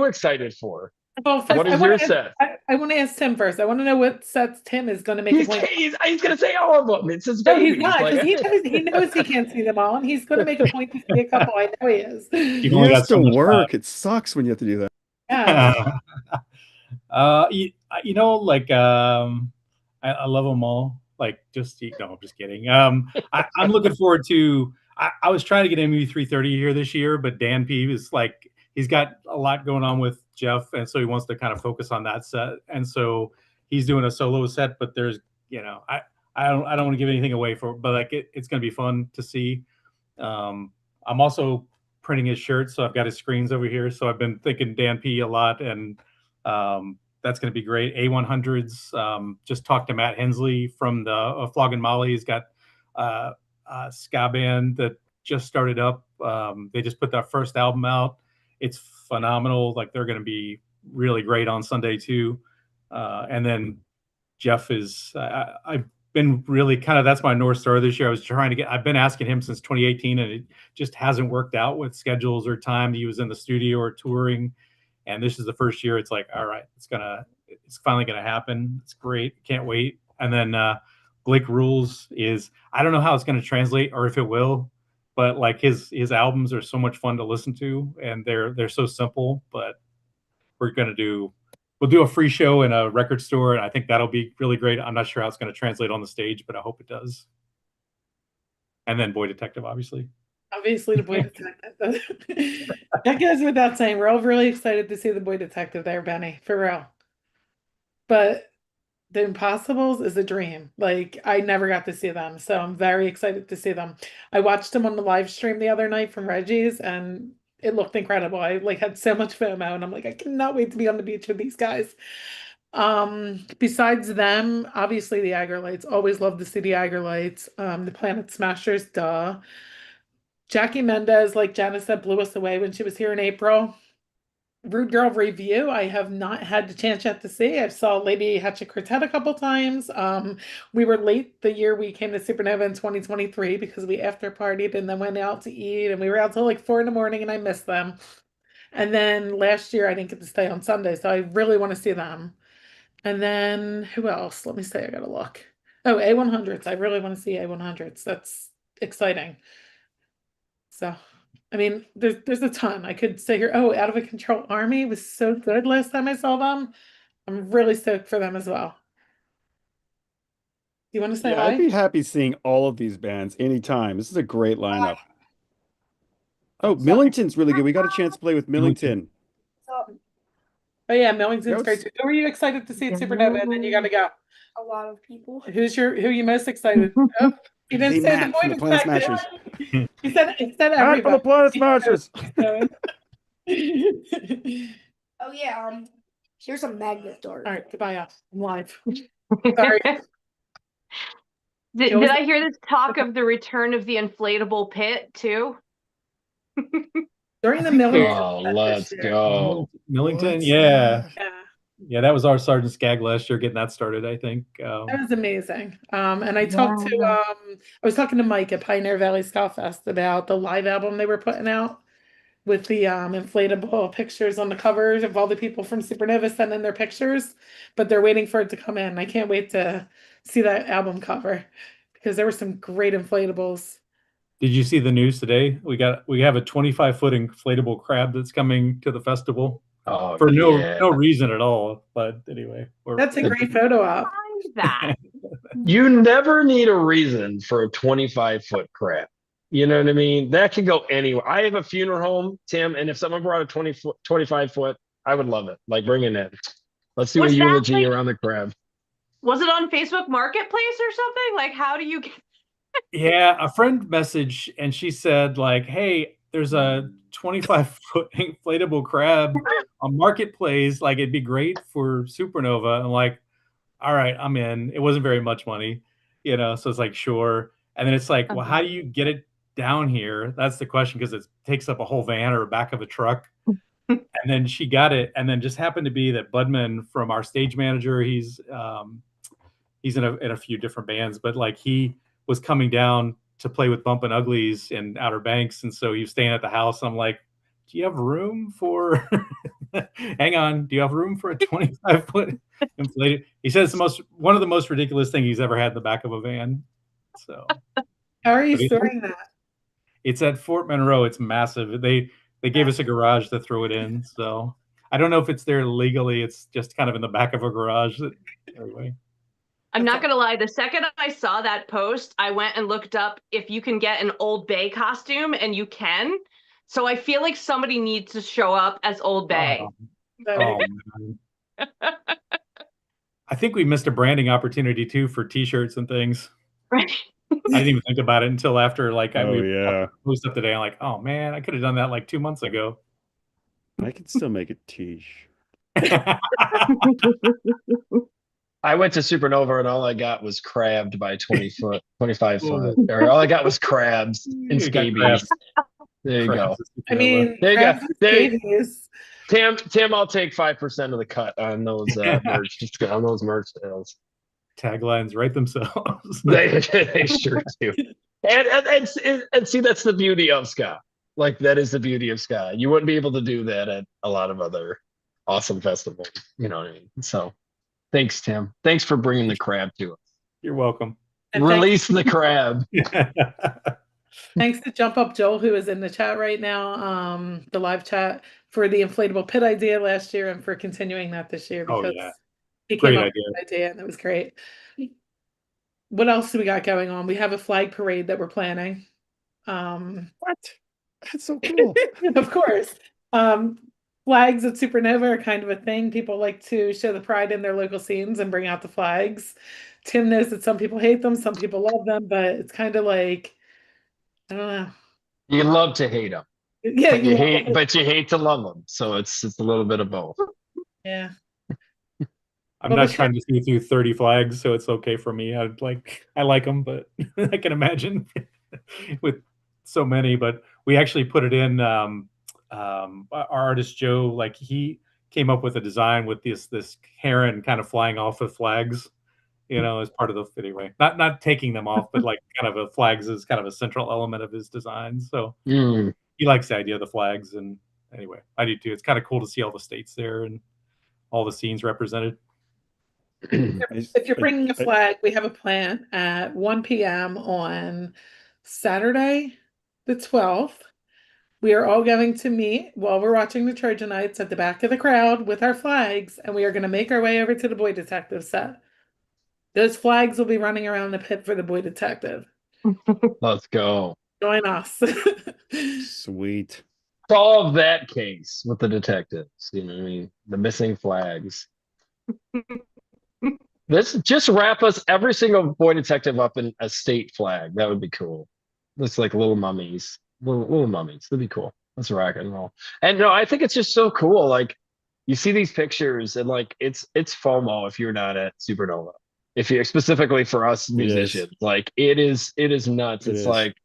excited for? Well, first, What is your set? I want to ask Tim first. I want to know what sets Tim is going to make a point. He's going to say all of them. It's his No, baby. he's not, because he knows he can't see them all, and he's going to make a point to see a couple. I know he is. You've He only has got so to much work. time. It sucks when you have to do that. Yeah. I love them all. Like, I'm just kidding. I'm looking forward to. I was trying to get MU 330 here this year, but Dan P is like, he's got a lot going on with Jeff, and so he wants to kind of focus on that set, and so he's doing a solo set. But there's, I don't want to give anything away but like it's going to be fun to see. I'm also printing his shirt, so I've got his screens over here. So I've been thinking Dan P a lot, and that's going to be great. A100s. Just talked to Matt Hensley from the Flogging Molly. He's got a ska band that just started up. They just put their first album out. It's phenomenal. Like they're going to be really great on Sunday too. And then Jeff is. I've been really that's my North Star this year. I've been asking him since 2018, and it just hasn't worked out with schedules or time. He was in the studio or touring, and this is the first year. It's like, all right, it's finally gonna happen. It's great. Can't wait. And then Blake Rules is, I don't know how it's going to translate or if it will, but like his albums are so much fun to listen to, and they're so simple. But we'll do a free show in a record store, and I think that'll be really great. I'm not sure how it's going to translate on the stage, but I hope it does. And then Boy Detective, obviously. Obviously, the Boy Detective. That goes without saying. We're all really excited to see the Boy Detective there, Benny, for real. But the Impossibles is a dream. Like, I never got to see them, so I'm very excited to see them. I watched them on the live stream the other night from Reggie's, and it looked incredible. I had so much FOMO, and I'm like, I cannot wait to be on the beach with these guys. Besides them, obviously the Agarlights. Always love to see the Agarlights. The Planet Smashers, duh. Jackie Mendez, like Janice said, blew us away when she was here in April. Rude Girl Review, I have not had the chance yet to see. I saw Lady Hatchet Quartet a couple times. We were late the year we came to Supernova in 2023 because we after partied and then went out to eat, and we were out till like 4 a.m. and I missed them. And then last year I didn't get to stay on Sunday, so I really want to see them. And then who else? Let me see, I gotta look. Oh, A100s. I really want to see A100s. That's exciting. So I mean, there's a ton. I could say here, oh, Out of a Control Army was so good last time I saw them. I'm really stoked for them as well. You want to say hi? I'd be happy seeing all of these bands anytime. This is a great lineup. Oh, Millington's really good. We got a chance to play with Millington. Oh yeah, Millington's great too. Who are you excited to see at Supernova? And then you gotta go. A lot of people. Who are you most excited? Oh, you didn't say Matt the from the Planet Smashers. He said Matt everybody. from the Planet Smashers. Oh yeah, here's a magnet door. All right, goodbye. I'm live. Sorry. Did I hear this talk of the return of the inflatable pit too? During the Millington. Oh, let's go. Millington, yeah. Yeah, that was our Sergeant Skag last year getting that started, I think. That was amazing. And I talked to I was talking to Mike at Pioneer Valley Ska Fest about the live album they were putting out with the inflatable pictures on the covers of all the people from Supernova sending their pictures, but they're waiting for it to come in. I can't wait to see that album cover because there were some great inflatables. Did you see the news today? We have a 25-foot inflatable crab that's coming to the festival Oh, for yeah. no reason at all. But anyway, That's a great photo op. That. You never need a reason for a 25-foot crab. You know what I mean? That can go anywhere. I have a funeral home, Tim, and if someone brought a 25-foot, I would love it. Like, bring it in. Let's do Was a that, eulogy like- around the crab. Was it on Facebook Marketplace or something? Like, how do you get? Yeah, a friend messaged and she said, like, hey, there's a 25-foot inflatable crab on Marketplace. Like, it'd be great for Supernova. I'm like, all right, I'm in. It wasn't very much money, so it's like, sure. And then it's like, well, how do you get it down here? That's the question, because it takes up a whole van or back of a truck. And then she got it, and then just happened to be that Budman, from our stage manager, he's in a few different bands, but like he was coming down to play with Bumpin' Uglies in Outer Banks, and so he was staying at the house. I'm like, do you have room for hang on, do you have room for a 25-foot inflated? He says it's one of the most ridiculous things he's ever had in the back of a van. So how are you storing that? It's at Fort Monroe. It's massive. They gave us a garage to throw it in, so I don't know if it's there legally. It's just kind of in the back of a garage. Anyway, I'm not gonna lie. The second I saw that post, I went and looked up if you can get an Old Bay costume, and you can. So I feel like somebody needs to show up as Old Bay. man. I think we missed a branding opportunity too for T-shirts and things. Right. I didn't even think about it until after, like, yeah. posted up today. I'm like, oh man, I could have done that like 2 months ago. I can still make a t-shirt. I went to Supernova and all I got was crabbed by 25 foot. Or all I got was crabs and You got scabies. crabs. There you go. I mean, There you go. crabs and scabies. Tim, I'll take 5% of the cut on those merch sales. Taglines write themselves. They sure do. And see, that's the beauty of ska. Like, that is the beauty of ska. You wouldn't be able to do that at a lot of other awesome festivals. You know what I mean? So, thanks, Tim. Thanks for bringing the crab to us. You're welcome. And Release the crab. Thanks to Jump Up Joel, who is in the chat right now, the live chat, for the inflatable pit idea last year and for continuing that this year, because he came up with the idea and it was great. What else do we got going on? We have a flag parade that we're planning. What? That's so cool. Of course. Flags at Supernova are kind of a thing. People like to show the pride in their local scenes and bring out the flags. Tim knows that some people hate them, some people love them, but it's kind of like, I don't know. You love to hate them. Yeah, but you hate to love them. So it's a little bit of both. Yeah. I'm not trying to see through 30 flags, so it's okay for me. I like them, but I can imagine with so many. But we actually put it in. Our artist Joe, like, he came up with a design with this heron kind of flying off of flags, as part of the, anyway, not taking them off, but like kind of a flags is kind of a central element of his design. So he likes the idea of the flags, and anyway, I do too. It's kind of cool to see all the states there and all the scenes represented. If you're bringing a flag, we have a plan at 1 p.m. on Saturday, the 12th. We are all going to meet while we're watching the Trojanites at the back of the crowd with our flags, and we are going to make our way over to the Boy Detective set. Those flags will be running around the pit for the Boy Detective. Let's go. Join us. Sweet. Solve that case with the detectives. You know what I mean? The missing flags. This just wrap us, every single Boy Detective, up in a state flag. That would be cool. It's like little mummies. Little mummies. That'd be cool. Let's rock and roll. And no, I think it's just so cool. Like, you see these pictures and like it's FOMO if you're not at Supernova. If you're specifically for us musicians, like it is nuts. It's like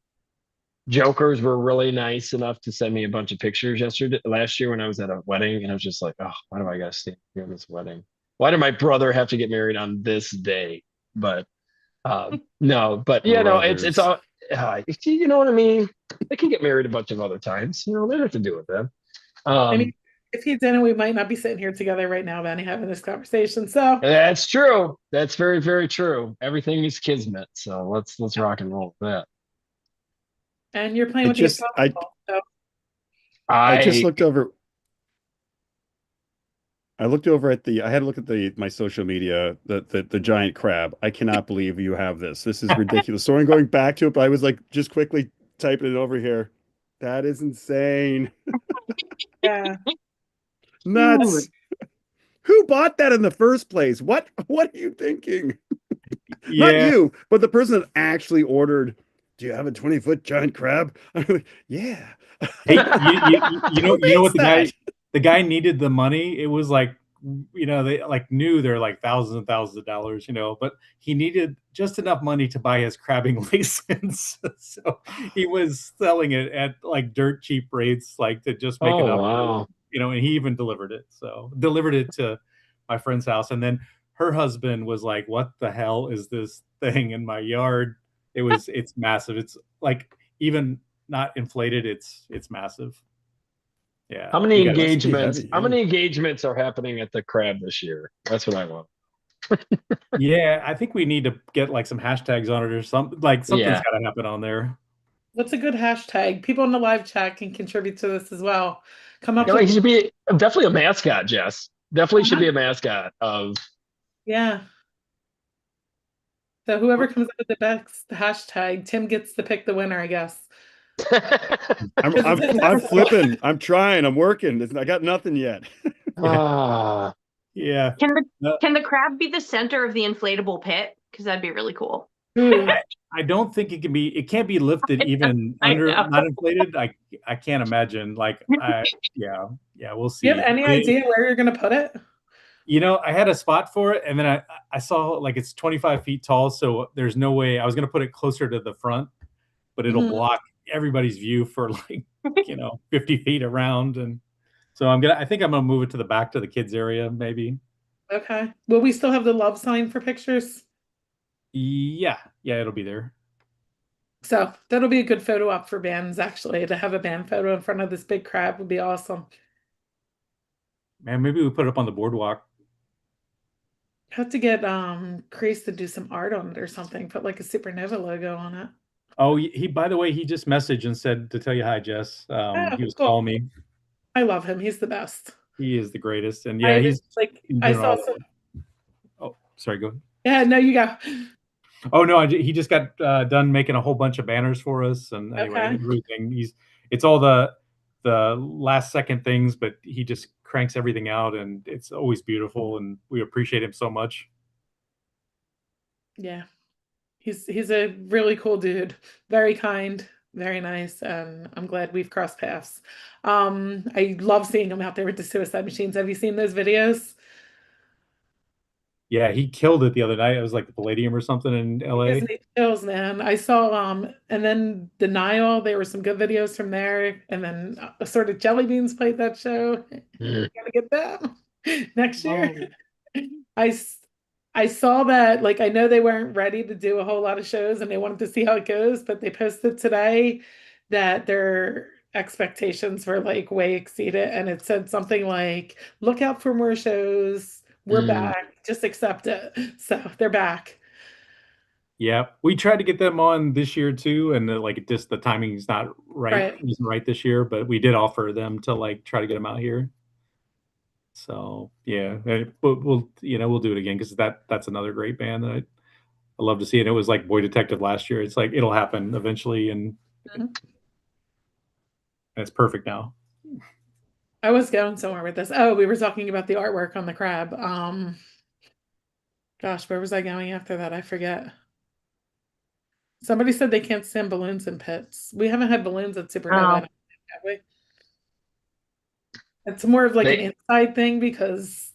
Jokers were really nice enough to send me a bunch of pictures last year when I was at a wedding, and I was just like, oh, why do I gotta stay here at this wedding? Why did my brother have to get married on this day? But no, but it's Brothers. all you know what I mean. They can get married a bunch of other times. They don't have to do it then. I mean, if he didn't, we might not be sitting here together right now, Benny, having this conversation. So That's true. That's very, very true. Everything is kismet. So let's rock and roll with that. And you're playing I with just the I ball, so. I just looked over. I looked over at I had to look at my social media, the giant crab. I cannot believe you have this. This is ridiculous. So I'm going back to it, but I was like just quickly typing it over here. That is insane. Yeah. Nuts. Who bought that in the first place? What are you thinking? Not Yeah. you, but the person that actually ordered, do you have a 20-foot giant crab? I'm like, yeah. Hey, you know Who what makes the guy needed the money. It was like, they like knew they're like thousands and thousands of dollars, but he needed just enough money to buy his crabbing license. So he was selling it at like dirt cheap rates, like to just make it up. Wow. And he even delivered it. So delivered it to my friend's house. And then her husband was like, what the hell is this thing in my yard? It's massive. It's like even not inflated. It's massive. Yeah. How many You gotta- engagements? heavy, How yeah. many engagements are happening at the crab this year? That's what I want. Yeah, I think we need to get like some hashtags on it or something. Like something's Yeah. got to happen on there. What's a good hashtag? People in the live chat can contribute to this as well. Come up He with, should be definitely a mascot, Jess. Definitely should be a mascot of. yeah. So whoever comes up with the best hashtag, Tim gets to pick the winner, I guess. I'm flipping. I'm trying. I'm working. I got nothing yet. Ah, Yeah. Can the crab be the center of the inflatable pit? Because that'd be really cool. I don't think it can be. It can't be lifted even under know. not inflated. I can't imagine. Like yeah, we'll see. Do you have any idea where you're gonna put it? I had a spot for it, and then I saw like it's 25 feet tall, so there's no way I was gonna put it closer to the front, but it'll block everybody's view for like 50 feet around, and so I think I'm gonna move it to the back to the kids area maybe. Okay. Will we still have the love sign for pictures? Yeah, it'll be there. So that'll be a good photo op for bands, actually. To have a band photo in front of this big crab would be awesome. Man, maybe we put it up on the boardwalk. Have to get Chris to do some art on it or something. Put like a Supernova logo on it. Oh, by the way, he just messaged and said to tell you hi, Jess. He was calling me. I love him. He's the best. He is the greatest, and yeah, he's like I saw some. Oh, sorry, go ahead. Yeah, no, you go. Oh no, he just got done making a whole bunch of banners for us, and anyway, everything. It's all the last second things, but he just cranks everything out, and it's always beautiful, and we appreciate him so much. Yeah, he's a really cool dude, very kind, very nice, and I'm glad we've crossed paths. I love seeing him out there with the suicide machines. Have you seen those videos? Yeah, he killed it the other night. It was like the Palladium or something in LA. Chills, man. I saw and then Denial. There were some good videos from there, and then sort of Jelly Beans played that show. Gotta get them next year. I saw that, like, I know they weren't ready to do a whole lot of shows and they wanted to see how it goes, but they posted today that their expectations were like way exceeded, and it said something like, look out for more shows. We're back. Just accept it. So they're back. Yeah, we tried to get them on this year too, and just the timing's not right. Isn't right this year, but we did offer them to like try to get them out here. So yeah, but we'll do it again because that's another great band that I love to see. And it was like Boy Detective last year. It's like it'll happen eventually, and it's perfect now. I was going somewhere with this. Oh, we were talking about the artwork on the crab. Gosh, where was I going after that? I forget. Somebody said they can't stand balloons in pits. We haven't had balloons at Supernova, have we? It's more of like an inside thing because,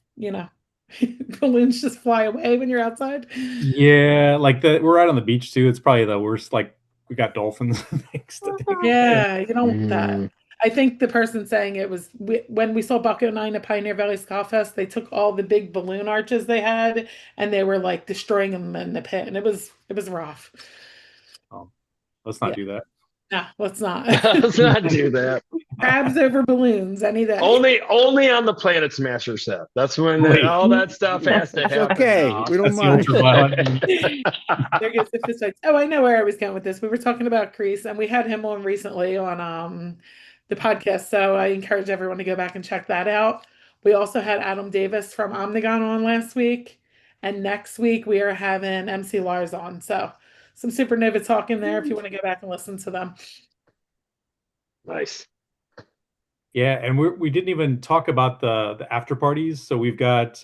balloons just fly away when you're outside. Yeah, like we're out on the beach too. It's probably the worst. Like we got dolphins next day. Yeah, you don't want that. Mm. I think the person saying it was when we saw Bucko 9 at Pioneer Valley Ska Fest, they took all the big balloon arches they had and they were like destroying them in the pit, and it was rough. Let's not Yeah. do that. No, let's not. Let's not do that. Crabs over balloons any day. Only on the Planet Smasher set. That's when Right. all that stuff has to It's happen. okay. now. We don't That's the mind. ultraviolet. There goes the fist fights. Oh, I know where I was going with this. We were talking about Crease, and we had him on recently on the podcast. So I encourage everyone to go back and check that out. We also had Adam Davis from Omnigon on last week, and next week we are having MC Lars on. So some Supernova talk in there if you want to go back and listen to them. Nice. Yeah, and we didn't even talk about the after parties. So we've got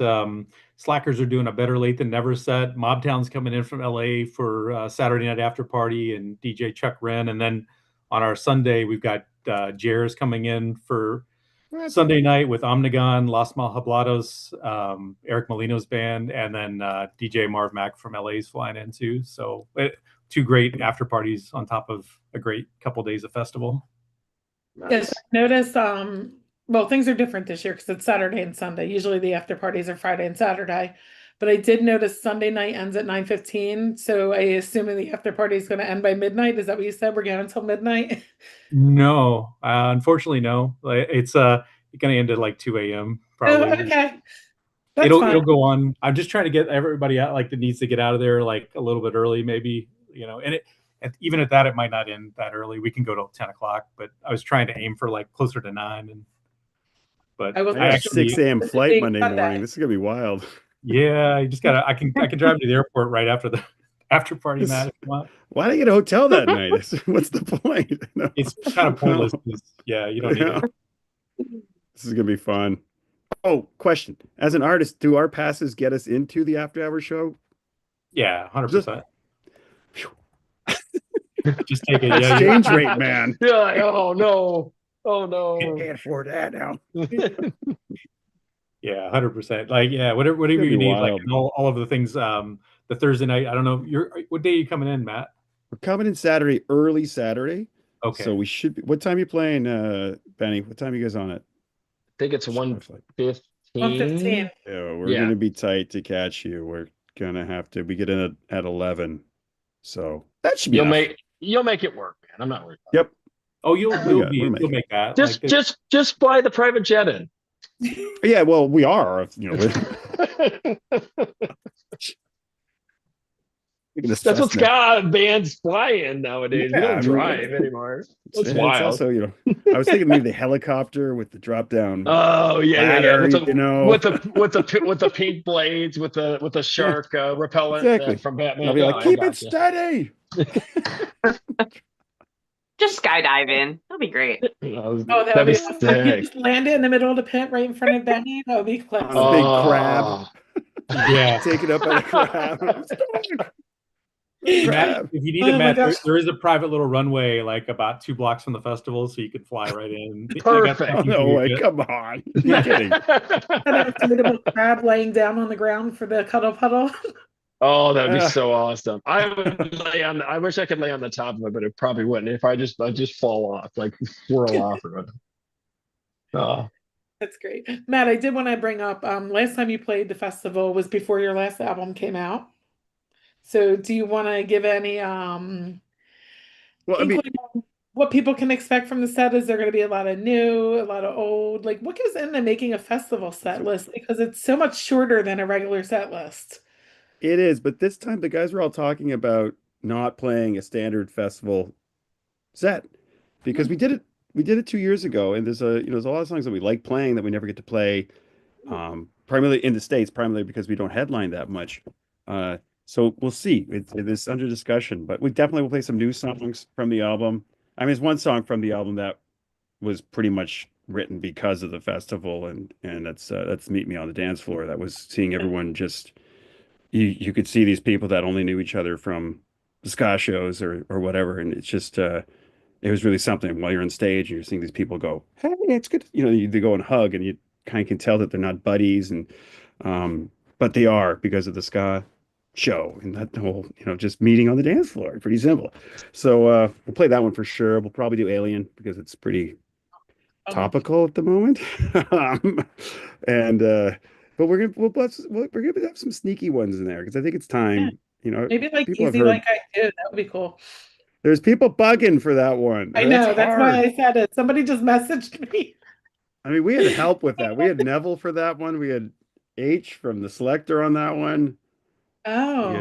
Slackers are doing a Better Late Than Never set. Mobtown's coming in from LA for Saturday night after party, and DJ Chuck Wren. And then on our Sunday, we've got Jair's coming in for Sunday night with Omnigon, Los Malhablados, Eric Molino's band, and then DJ Marv Mack from LA is flying in too. So two great after parties on top of a great couple days of festival. Nice. Yes, I noticed, well, things are different this year because it's Saturday and Sunday. Usually the after parties are Friday and Saturday. But I did notice Sunday night ends at 9:15. So I assume the after party is going to end by midnight. Is that what you said? We're going until midnight? No, unfortunately, no. It's going to end at like 2 a.m. probably. Oh, okay. That's It'll fine. go on. I'm just trying to get everybody out like that needs to get out of there like a little bit early, maybe, and even at that, it might not end that early. We can go till 10 o'clock, but I was trying to aim for like closer to 9. But I will I got a actually, 6 a.m. It's a flight big Monday Sunday. morning. This is gonna be wild. yeah, you just gotta. I can drive to the airport right after the after party, Matt. If you want. Why did I get a hotel that night? What's the point? No. It's kind of pointless. 'Cause, yeah, you don't need Yeah. it. This is gonna be fun. Oh, question. As an artist, do our passes get us into the after hour show? Yeah, 100%. Just take it. Yeah, Exchange rate, man. Yeah. Oh no. Oh no. Can't afford that now. yeah, 100%. Like, yeah, whatever It'd you be need. wild. Like all of the things. The Thursday night. I don't know. What day are you coming in, Matt? We're coming in Saturday, early Saturday. Okay. So we should be. What time are you playing, Benny? What time are you guys on it? I think it's 1:15. 1:15. Yeah, we're Yeah. gonna be tight to catch you. We're gonna have to. We get in at 11, so that should be. enough. You'll make it work, man. I'm not worried. Yep. Oh, you'll we're making make that. Just Like, just fly the private jet in. Yeah. Well, we are. That's what ska bands fly in nowadays. We Yeah, I don't mean, drive anymore. It's It's wild. also, I was thinking maybe the helicopter with the drop down. Oh yeah. ladder, With the pink blades, with the shark repellent Exactly. from Batman. I'll be like, Oh, I keep it gotcha. steady. Just skydive in. That'll be great. Oh, that would be awesome. You sick. just land it in the middle of the pit right in front of Benny. That would be close. On a big crab. yeah. Take it up by the crab. Matt, if you need Oh it, my Matt, gosh. there is a private little runway like about 2 blocks from the festival, so you can fly right in. Perfect. Oh, no way. Come on. You're kidding. An inflatable crab laying down on the ground for the cuddle puddle. Oh, that'd be Yeah. so awesome. I wish I could lay on the top of it, but it probably wouldn't. If I just fall off, like whirl off or whatever. Oh. That's great. Matt, I did want to bring up last time you played the festival was before your last album came out. So do you want to give any Well, I mean, inkling on what people can expect from the set? Is there going to be a lot of new, a lot of old? Like what goes into making a festival set list? Because it's so much shorter than a regular set list. it is, but this time the guys were all talking about not playing a standard festival set because we did it 2 years ago, and there's a lot of songs that we like playing that we never get to play, primarily in the States, primarily because we don't headline that much. So we'll see. It's under discussion, but we definitely will play some new songs from the album. I mean, it's one song from the album that was pretty much written because of the festival, and that's "Meet Me on the Dance Floor." That was seeing everyone just. You could see these people that only knew each other from the ska shows or whatever, and it's just it was really something. While you're on stage and you're seeing these people go, "Hey, it's good," they go and hug, and you kind of can tell that they're not buddies, and but they are because of the ska show and that whole, just meeting on the dance floor. Pretty simple. So we'll play that one for sure. We'll probably do Alien because it's pretty topical at the moment. And but we're gonna have some sneaky ones in there because I think it's time. Maybe like People have Easy heard Like I Do. That would be cool. there's people bugging for that one. I That's know. That's why hard. I said it. Somebody just messaged me. I mean, we had help with that. We had Neville for that one. We had H from the Selector on that one. We had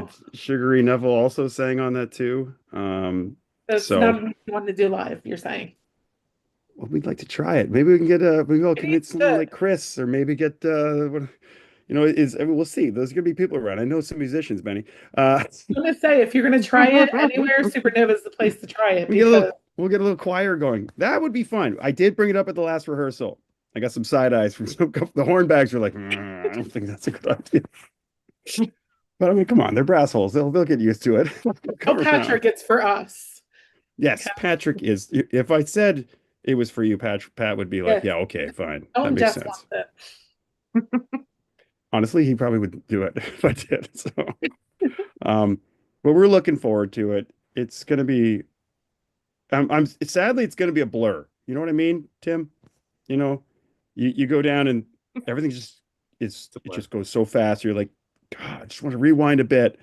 Oh, Sugary Neville also sang on that too. that's So not what you want to do live, you're saying. well, we'd like to try it. Maybe we can get maybe we'll Maybe convince it's someone good. like Chris, or maybe get I mean, we'll see. There's gonna be people around. I know some musicians, Benny. I'm gonna say if you're gonna try it anywhere, Supernova is the place to try it we get a little because we'll get a little choir going. That would be fun. I did bring it up at the last rehearsal. I got some side eyes from the horn bags were like, I don't think that's a good idea. But I mean, come on, they're brass holes. They'll get used to it. oh, Patrick, it's for us. Yes, Okay. Patrick is. If I said it was for you, Pat would be like, Yes. yeah, okay, fine. Oh, That makes Jess sense. wants it. Honestly, he probably would do it if I did. So, but we're looking forward to it. It's gonna be. Sadly, it's gonna be a blur. You know what I mean, Tim? You know, you go down and everything it just goes so fast. You're like, God, I just want to rewind a bit,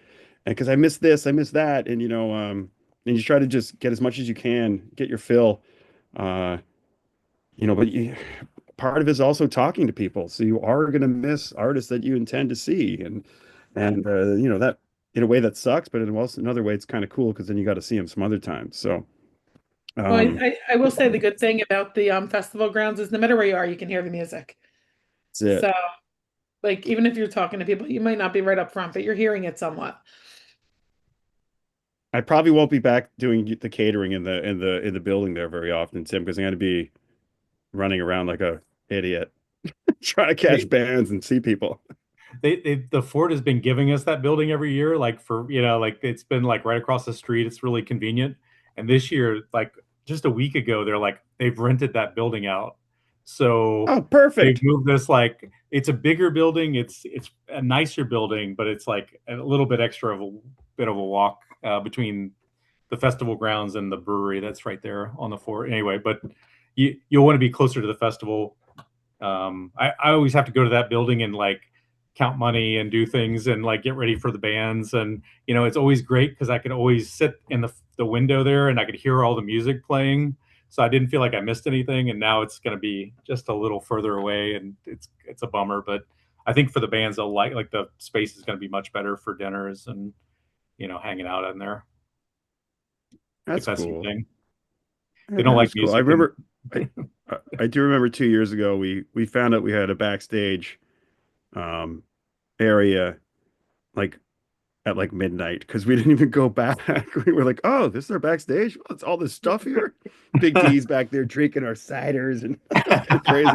and because I missed this, I missed that, and and you try to just get as much as you can, get your fill. Uh, but part of it is also talking to people, so you are going to miss artists that you intend to see, and that in a way that sucks, but in also another way it's kind of cool because then you got to see them some other times. So, Well, um, I will say the good thing about the festival grounds is no matter where you are, you can hear the music. that's it. So, like, even if you're talking to people, you might not be right up front, but you're hearing it somewhat. I probably won't be back doing the catering in the building there very often, Tim, because I'm going to be running around like a idiot trying to catch bands and see people. The Ford has been giving us that building every year, like for like it's been like right across the street. It's really convenient. And this year, like just a week ago, they've rented that building out. So Oh, they've perfect. moved this, like it's a bigger building. It's a nicer building, but it's like a little bit extra of a bit of a walk between the festival grounds and the brewery that's right there on the Ford. Anyway, but you'll want to be closer to the festival. I always have to go to that building and like count money and do things and like get ready for the bands. And, it's always great because I could always sit in the window there and I could hear all the music playing. So I didn't feel like I missed anything. And now it's going to be just a little further away and it's a bummer, but I think for the bands, they'll like the space is going to be much better for dinners and, hanging out in there. That's If that's cool. something. They That don't like is cool. I music. remember, I do remember 2 years ago we found out we had a backstage um area like at like midnight because we didn't even go back. We were like, oh, this is our backstage. Well, it's all this stuff here. Big D's back there drinking our ciders and crazy.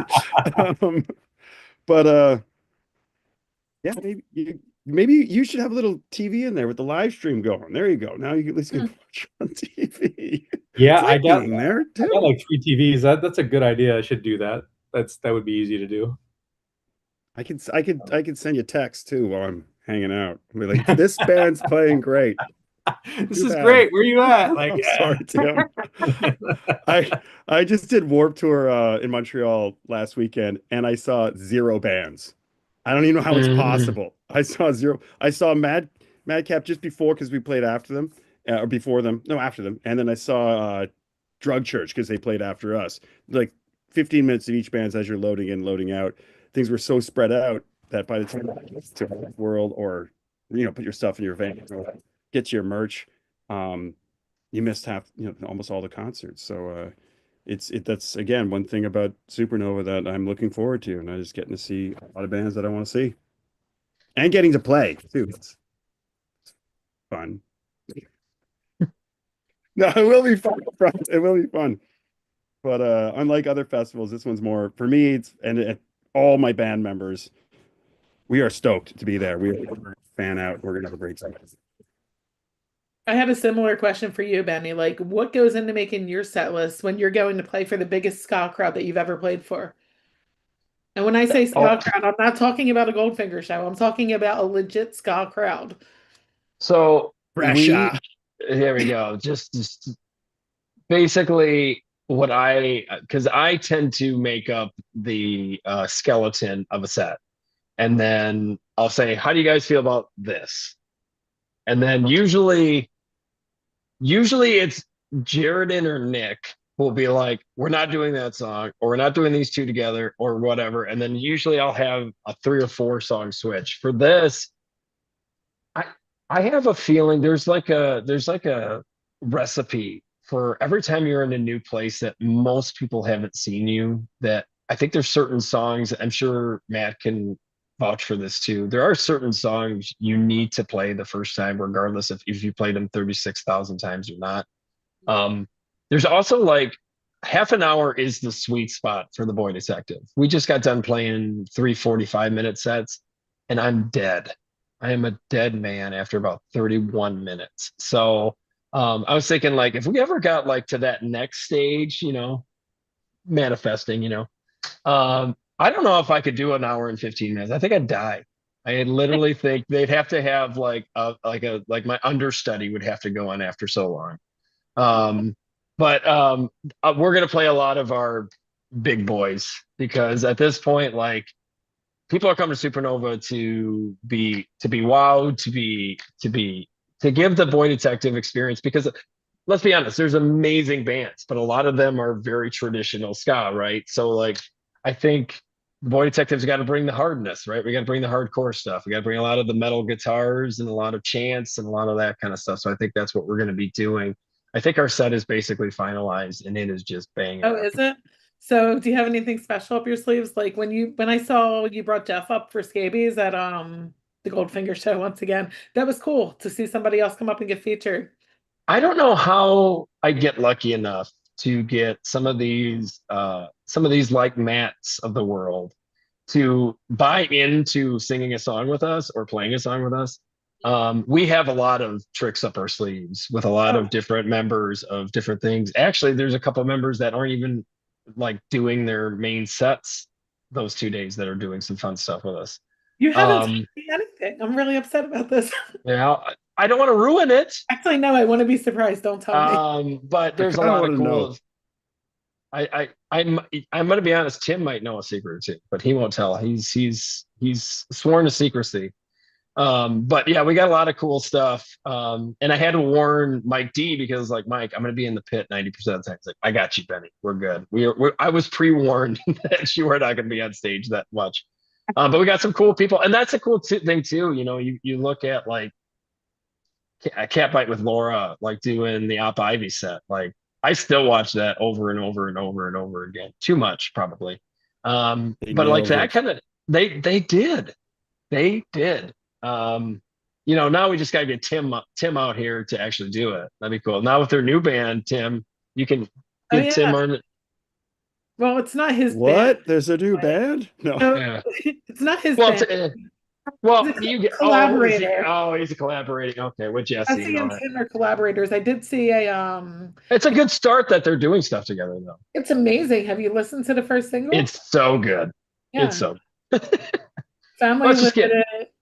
Um, but yeah, maybe you should have a little TV in there with the live stream going. There you go. Now you at least can watch on TV. Yeah, It's like being there I got too. like 3 TVs. That's a good idea. I should do that. That would be easy to do. I could send you text too while I'm hanging out. Be like, this band's playing great. This Too is bad. great. Where you at? Like, I'm sorry, Tim. I just did Warped Tour in Montreal last weekend, and I saw zero bands. I don't even know how it's possible. I saw zero. I saw Madcap just before because we played after them, or before them. No, after them. And then I saw Drug Church because they played after us. Like 15 minutes of each band as you're loading in, loading out. Things were so spread out that by the time you get to World or put your stuff in your van, get your merch. You missed almost all the concerts. So that's again one thing about Supernova that I'm looking forward to, and I just getting to see a lot of bands that I want to see, and getting to play too. It's fun. No, it will be fun. It will be fun. But unlike other festivals, this one's more for me. All my band members, we are stoked to be there. We're fan out. We're gonna have a great time. I had a similar question for you, Benny. Like, what goes into making your set list when you're going to play for the biggest ska crowd that you've ever played for? And when I say ska crowd, I'm not talking about a Goldfinger show. I'm talking about a legit ska crowd. So Pressure. there we go. Just basically because I tend to make up the skeleton of a set, and then I'll say, "How do you guys feel about this?" And then usually it's Jaredin or Nick will be like, "We're not doing that song, or we're not doing these two together, or whatever." And then usually I'll have a 3 or 4 song switch. For this, I I have a feeling there's like a recipe for every time you're in a new place that most people haven't seen you. That I think there's certain songs, I'm sure Matt can vouch for this too. There are certain songs you need to play the first time, regardless if you played them 36,000 times or not. Um, there's also like half an hour is the sweet spot for the Boy Detective. We just got done playing 3 45-minute sets, and I'm dead. I am a dead man after about 31 minutes. So I was thinking, like, if we ever got like to that next stage, manifesting, I don't know if I could do an hour and 15 minutes. I think I'd die. I literally think they'd have to have like my understudy would have to go on after so long. But we're gonna play a lot of our big boys because at this point, like, people are coming to Supernova to be wowed, to give the Boy Detective experience. Because let's be honest, there's amazing bands, but a lot of them are very traditional ska, right? So like, I think the Boy Detective's got to bring the hardness, right? We got to bring the hardcore stuff. We got to bring a lot of the metal guitars and a lot of chants and a lot of that kind of stuff. So I think that's what we're going to be doing. I think our set is basically finalized, and it is just banging. Oh, is it? So do you have anything special up your sleeves? Like when I saw you brought Jeff up for scabies at the Goldfinger show once again, that was cool to see somebody else come up and get featured. I don't know how I get lucky enough to get some of these like Matts of the world to buy into singing a song with us or playing a song with us. We have a lot of tricks up our sleeves with a lot of different members of different things. Actually, there's a couple of members that aren't even like doing their main sets those 2 days that are doing some fun stuff with us. You haven't told me anything. I'm really upset about this. Yeah, I don't want to ruin it. Actually, no, I want to be surprised. Don't tell me. But there's a lot of cool. I'm going to be honest. Tim might know a secret or two, but he won't tell. He's sworn to secrecy. But yeah, we got a lot of cool stuff. And I had to warn Mike D because, like, Mike, I'm going to be in the pit 90% of the time. He's like, I got you, Benny. We're good. I was pre-warned that you were not going to be on stage that much. But we got some cool people, and that's a cool thing too. You look at like a Cat Bite with Laura, like doing the Op Ivy set. Like, I still watch that over and over and over and over again. Too much, probably. But like that kind of, they did. Now we just gotta get Tim out here to actually do it. That'd be cool. Now with their new band, Tim, you can get Tim on it. Well, it's not his What? band. There's a new band? No. Yeah. It's not his band. You get collaborator. He's a collaborating. Okay, with Jesse. Jesse and Tim are collaborators. I did see It's a good start that they're doing stuff together, though. It's amazing. Have you listened to the first single? It's so good. Yeah. It's so. Family Limited.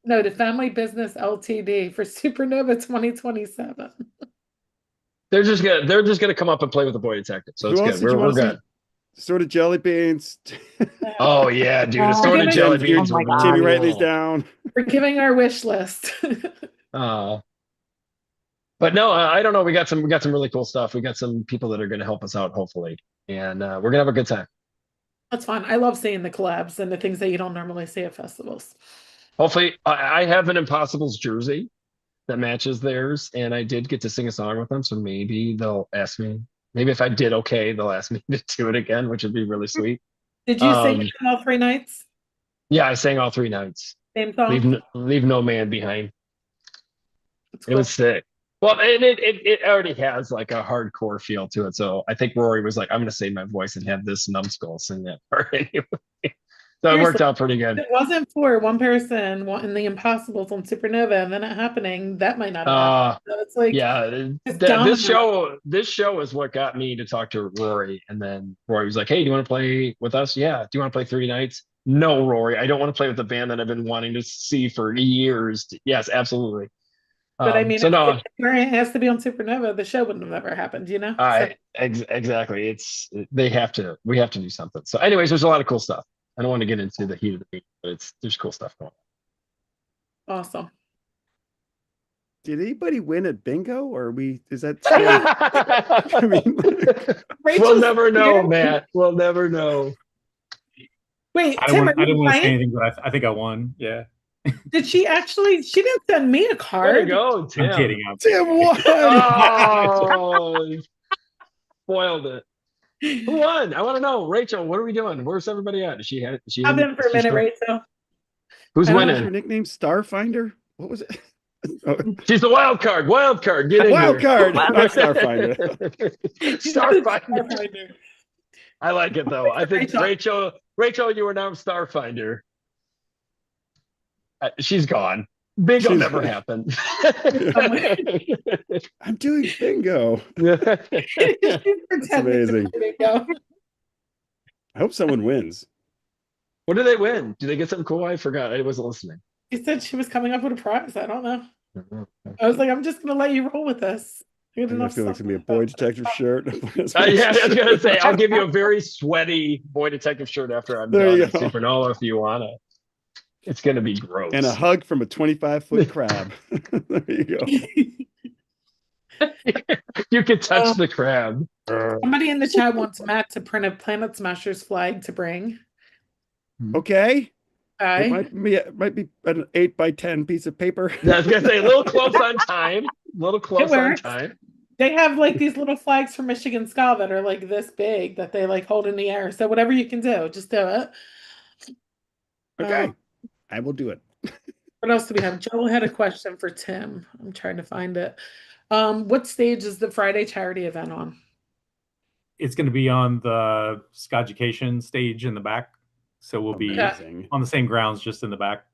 No, the Family Business Ltd. for Supernova 2027. They're just gonna come up and play with the Boy Detective. So it's good. We're good. Assorted jelly beans. Oh yeah, dude! Assorted jelly beans. Timmy, write these down. We're giving our wish list. But no, I don't know. We got some really cool stuff. We got some people that are going to help us out, hopefully, and we're gonna have a good time. That's fun. I love seeing the collabs and the things that you don't normally see at festivals. Hopefully, I have an Impossibles jersey that matches theirs, and I did get to sing a song with them, so maybe they'll ask me. Maybe if I did okay, they'll ask me to do it again, which would be really sweet. Did you sing all 3 nights? Yeah, I sang all 3 nights. Same song? Leave no man behind. Cool. It was sick. Well, and it already has like a hardcore feel to it. So I think Rory was like, I'm going to save my voice and have this numbskull sing that part anyway. So it worked out pretty good. If it wasn't for one person wanting the Impossibles on Supernova and then it happening, that might not happen. So it's like, yeah, this show is what got me to talk to Rory. And then Rory was like, hey, do you want to play with us? Yeah. Do you want to play 3 nights? No, Rory, I don't want to play with the band that I've been wanting to see for years. Yes, absolutely. But I mean, So no, if Mariah has to be on Supernova, the show wouldn't have ever happened, you know? So, exactly. We have to do something. So, anyways, there's a lot of cool stuff. I don't want to get into the heat of the meeting, but there's cool stuff going awesome. Did anybody win at bingo, or is that on. I mean, We'll Rachel's never know, here. Matt. We'll never know. Wait, I Tim, didn't are you want to say playing? anything, but I think I won. Yeah. Did she actually? She didn't send me a Way to card. go, Tim. I'm kidding. Tim won. Oh, spoiled it. Who won? I want to know. Rachel, what are we doing? Where's everybody at? Is she I've been for a minute, Rachel. Who's I don't What was winning? your nickname? Starfinder? What was it? Oh, She's the wild card. Wild card. Get in wild here. card. Not Starfinder. Starfinder. I like it though. I think Rachel. Rachel, you are now Starfinder. She's gone. Bingo She's never gone. happened. I'm doing bingo. That's amazing. I hope someone wins. What do they win? Do they get something cool? I forgot. I wasn't listening. She said she was coming up with a prize. I don't know. I was like, I'm just gonna let you roll with this. I feel like it's gonna be a boy detective shirt. Yeah, I was gonna say I'll give you a very sweaty boy detective shirt after I'm There done you at go. Supernova if you want it. It's gonna be gross. And a hug from a 25-foot crab. There you go. You can touch the crab. Somebody in the chat wants Matt to print a Planet Smashers flag to bring. Okay. Okay. It might be an 8x10 piece of paper. I was gonna say a little close on time. A little close on works. time. They have like these little flags from Michigan Ska that are like this big that they like hold in the air. So whatever you can do, just do it. Okay. I will do it. What else do we have? Joel had a question for Tim. I'm trying to find it. What stage is the Friday charity event on? It's going to be on the SKAgazine stage in the back. So we'll be Amazing. on the same grounds, just in the back.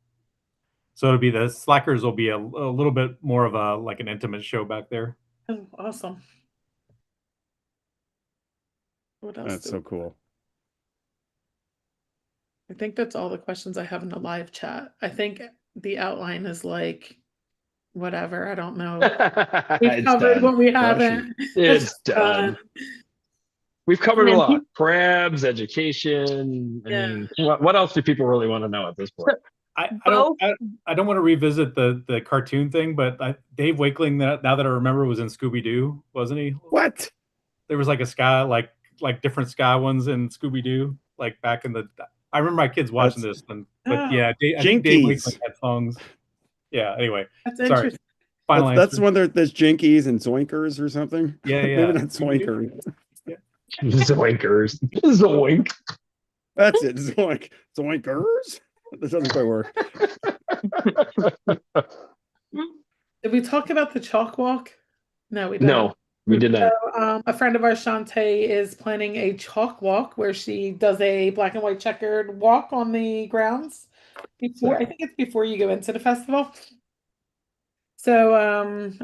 So it'll be the Slackers will be a little bit more of a like an intimate show back there. Oh, awesome. What else? That's so cool. I think that's all the questions I have in the live chat. I think the outline is like whatever. I don't know. We've It's covered done. what we haven't. It's done. We've covered a And then lot. Crabs, education. I Yeah. mean, what else do people really want to know at this point? I don't want to revisit the cartoon thing, but Dave Wakeling, now that I remember, was in Scooby-Doo, wasn't he? What? There was like a ska, like different ska ones in Scooby-Doo, like back in the. I remember my kids watching this, but yeah, I think Dave Jinkies. Wakeling had songs. Yeah. Anyway, That's sorry. interesting. Final That's answer. one there's Jinkies and Zoinkers or something. Yeah, Maybe yeah. not Zoinker. Zoinkers. Zoink. That's it. Zoinkers? That doesn't quite work. Did we talk about the chalk walk? No, we didn't. No, we did not. So, a friend of ours, Shantae, is planning a chalk walk where she does a black and white checkered walk on the grounds before. I think it's before you go into the festival. So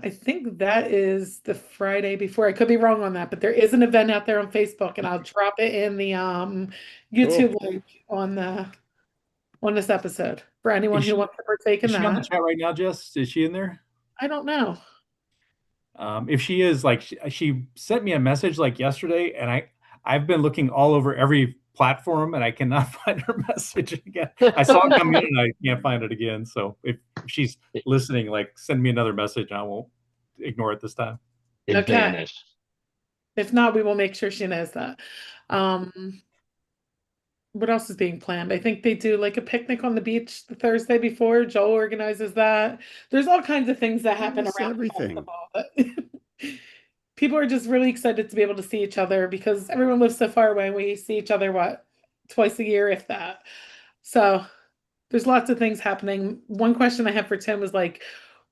I think that is the Friday before. I could be wrong on that, but there is an event out there on Facebook, and I'll drop it in the YouTube link on this episode for anyone who wants to partake in Is she on the that. chat right now, Jess? Is she in there? I don't know. If she is, like, she sent me a message like yesterday, and I've been looking all over every platform, and I cannot find her message again. I saw it come in, and I can't find it again. So if she's listening, like, send me another message. I won't ignore it this time. It Okay. vanished. If not, we will make sure she knows that. What else is being planned? I think they do like a picnic on the beach the Thursday before. Joel organizes that. There's all kinds of things that happen Almost around everything. the festival. People are just really excited to be able to see each other because everyone lives so far away. We see each other, what, twice a year, if that. So there's lots of things happening. One question I have for Tim was like,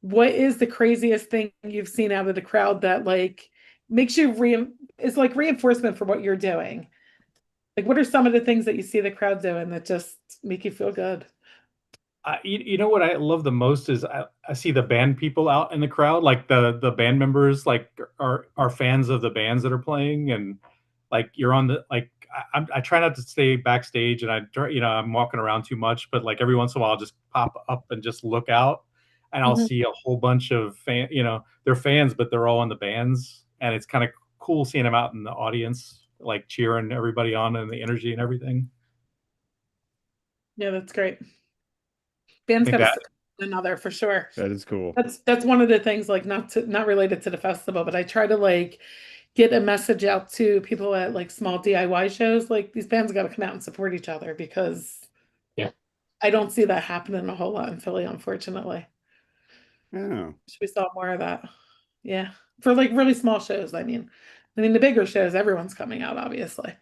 what is the craziest thing you've seen out of the crowd that like makes you it's like reinforcement for what you're doing? Like, what are some of the things that you see the crowd doing that just make you feel good? You know what I love the most is I see the band people out in the crowd, like the band members, like are fans of the bands that are playing, and like you're on the like I try not to stay backstage, and I'm walking around too much, but like every once in a while I'll just pop up and just look out. and I'll Mhm. see a whole bunch of they're fans, but they're all in the bands, and it's kind of cool seeing them out in the audience, like cheering everybody on and the energy and everything. Yeah, that's great. I Band's think got to that stick with one another for sure. That is cool. That's one of the things, like not related to the festival, but I try to like get a message out to people at like small DIY shows. Like these bands got to come out and support each other because Yeah. I don't see that happening a whole lot in Philly, unfortunately. Oh, We saw more of that. Yeah. For like really small shows, I mean the bigger shows, everyone's coming out, obviously.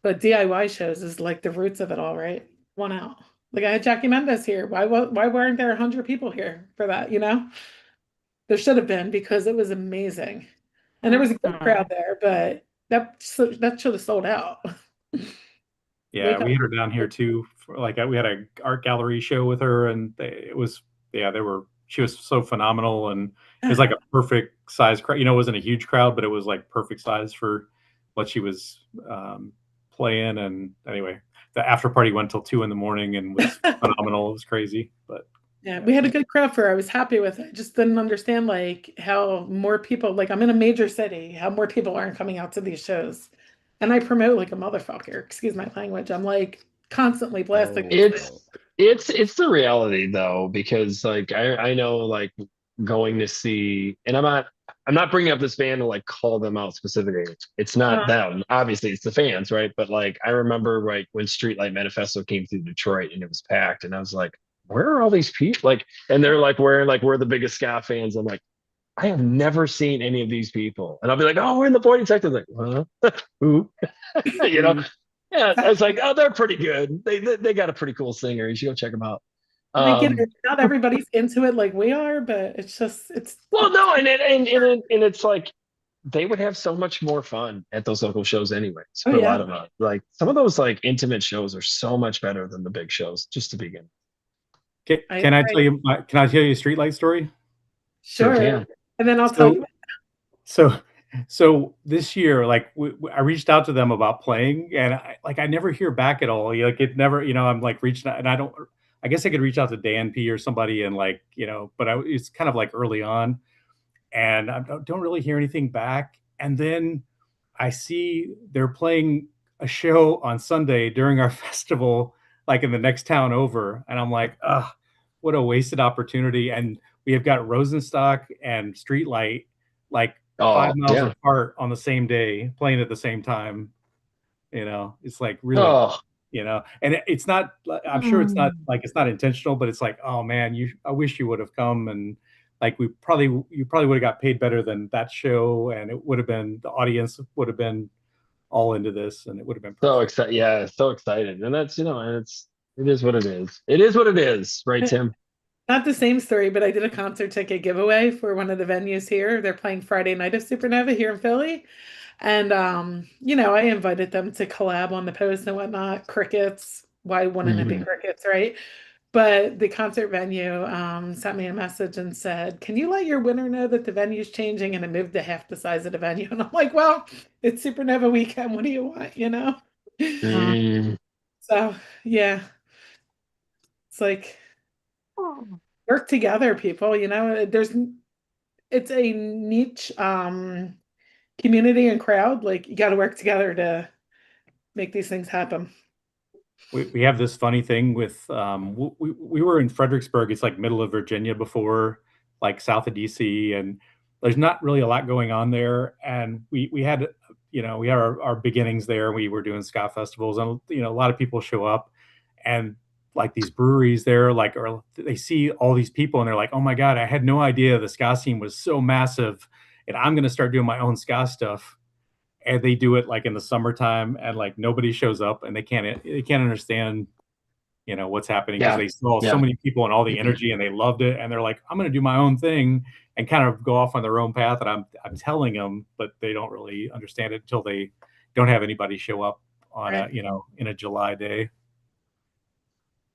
But DIY shows is like the roots of it all, right? One out. Like I had Jackie Mendez here. Why weren't there 100 people here for that, you know? There should have been because it was amazing. And there was a good crowd there, but that should have sold out. Yeah, Wake up. we had her down here too. We had a art gallery show with her, and she was so phenomenal, and it was like a perfect size crowd. It wasn't a huge crowd, but it was like perfect size for what she was playing. And anyway, the after party went till 2 a.m. and was phenomenal. It was crazy, but Yeah, we had a good crowd for her. I was happy with it. I just didn't understand like how more people, like I'm in a major city, how more people aren't coming out to these shows. And I promote like a motherfucker, excuse my language. I'm like constantly blasting these things. It's the reality though, because like I know like going to see, and I'm not bringing up this band to like call them out specifically. It's not them, obviously it's the fans, right? But like I remember like when Streetlight Manifesto came through Detroit and it was packed, and I was like, where are all these people? Like, and they're like wearing like we're the biggest ska fans. I'm like, I have never seen any of these people, and I'll be like, oh, we're in the voiding sector. Like, huh? Who? you know. Yeah, I was like, oh, they're pretty good. They got a pretty cool singer. You should go check them out. And I get it. Not everybody's into it like we are, but it's Well, no, and it's like they would have so much more fun at those local shows anyways. Oh For a yeah. lot of us, like some of those like intimate shows are so much better than the big shows. Just to begin. can I tell you a Streetlight story? Sure. can. And then I'll tell you. So this year, like I reached out to them about playing, and I never hear back at all. Like it never, I'm like reaching out, and I guess I could reach out to Dan P or somebody, and like, but it's kind of like early on, and I don't really hear anything back. And then I see they're playing a show on Sunday during our festival, like in the next town over, and I'm like, ah, what a wasted opportunity. And we have got Rosenstock and Streetlight, like 5 miles apart on the same day, playing at the same time. It's like really, and it's not, I'm sure it's not like, it's not intentional, but it's like, oh man, I wish you would have come, and like you probably would have got paid better than that show, and it would have been, the audience would have been all into this, and it would have been perfect. So excited. Yeah, so excited. And that's, and it is what it is. It is what it is, right, Tim? Not the same story, but I did a concert ticket giveaway for one of the venues here. They're playing Friday night of Supernova here in Philly. And I invited them to collab on the post and whatnot. Crickets. Why wouldn't it be crickets, right? But the concert venue sent me a message and said, can you let your winner know that the venue's changing, and it moved to half the size of the venue? And I'm like, well, it's Supernova weekend. What do you want, So yeah. It's like, work together, people. It's a niche community and crowd. Like you got to work together to make these things happen. We have this funny thing with we were in Fredericksburg. It's like middle of Virginia before, like south of DC, and there's not really a lot going on there. And we had we had our beginnings there. We were doing ska festivals, and a lot of people show up, and like these breweries there, like, or they see all these people and they're like, oh my God, I had no idea the ska scene was so massive, and I'm going to start doing my own ska stuff. And they do it like in the summertime, and like nobody shows up, and they can't understand, what's happening, because they saw so many people and all the energy, and they loved it. And they're like, I'm going to do my own thing and kind of go off on their own path. And I'm telling them, but they don't really understand it until they don't have anybody show up on in a July day.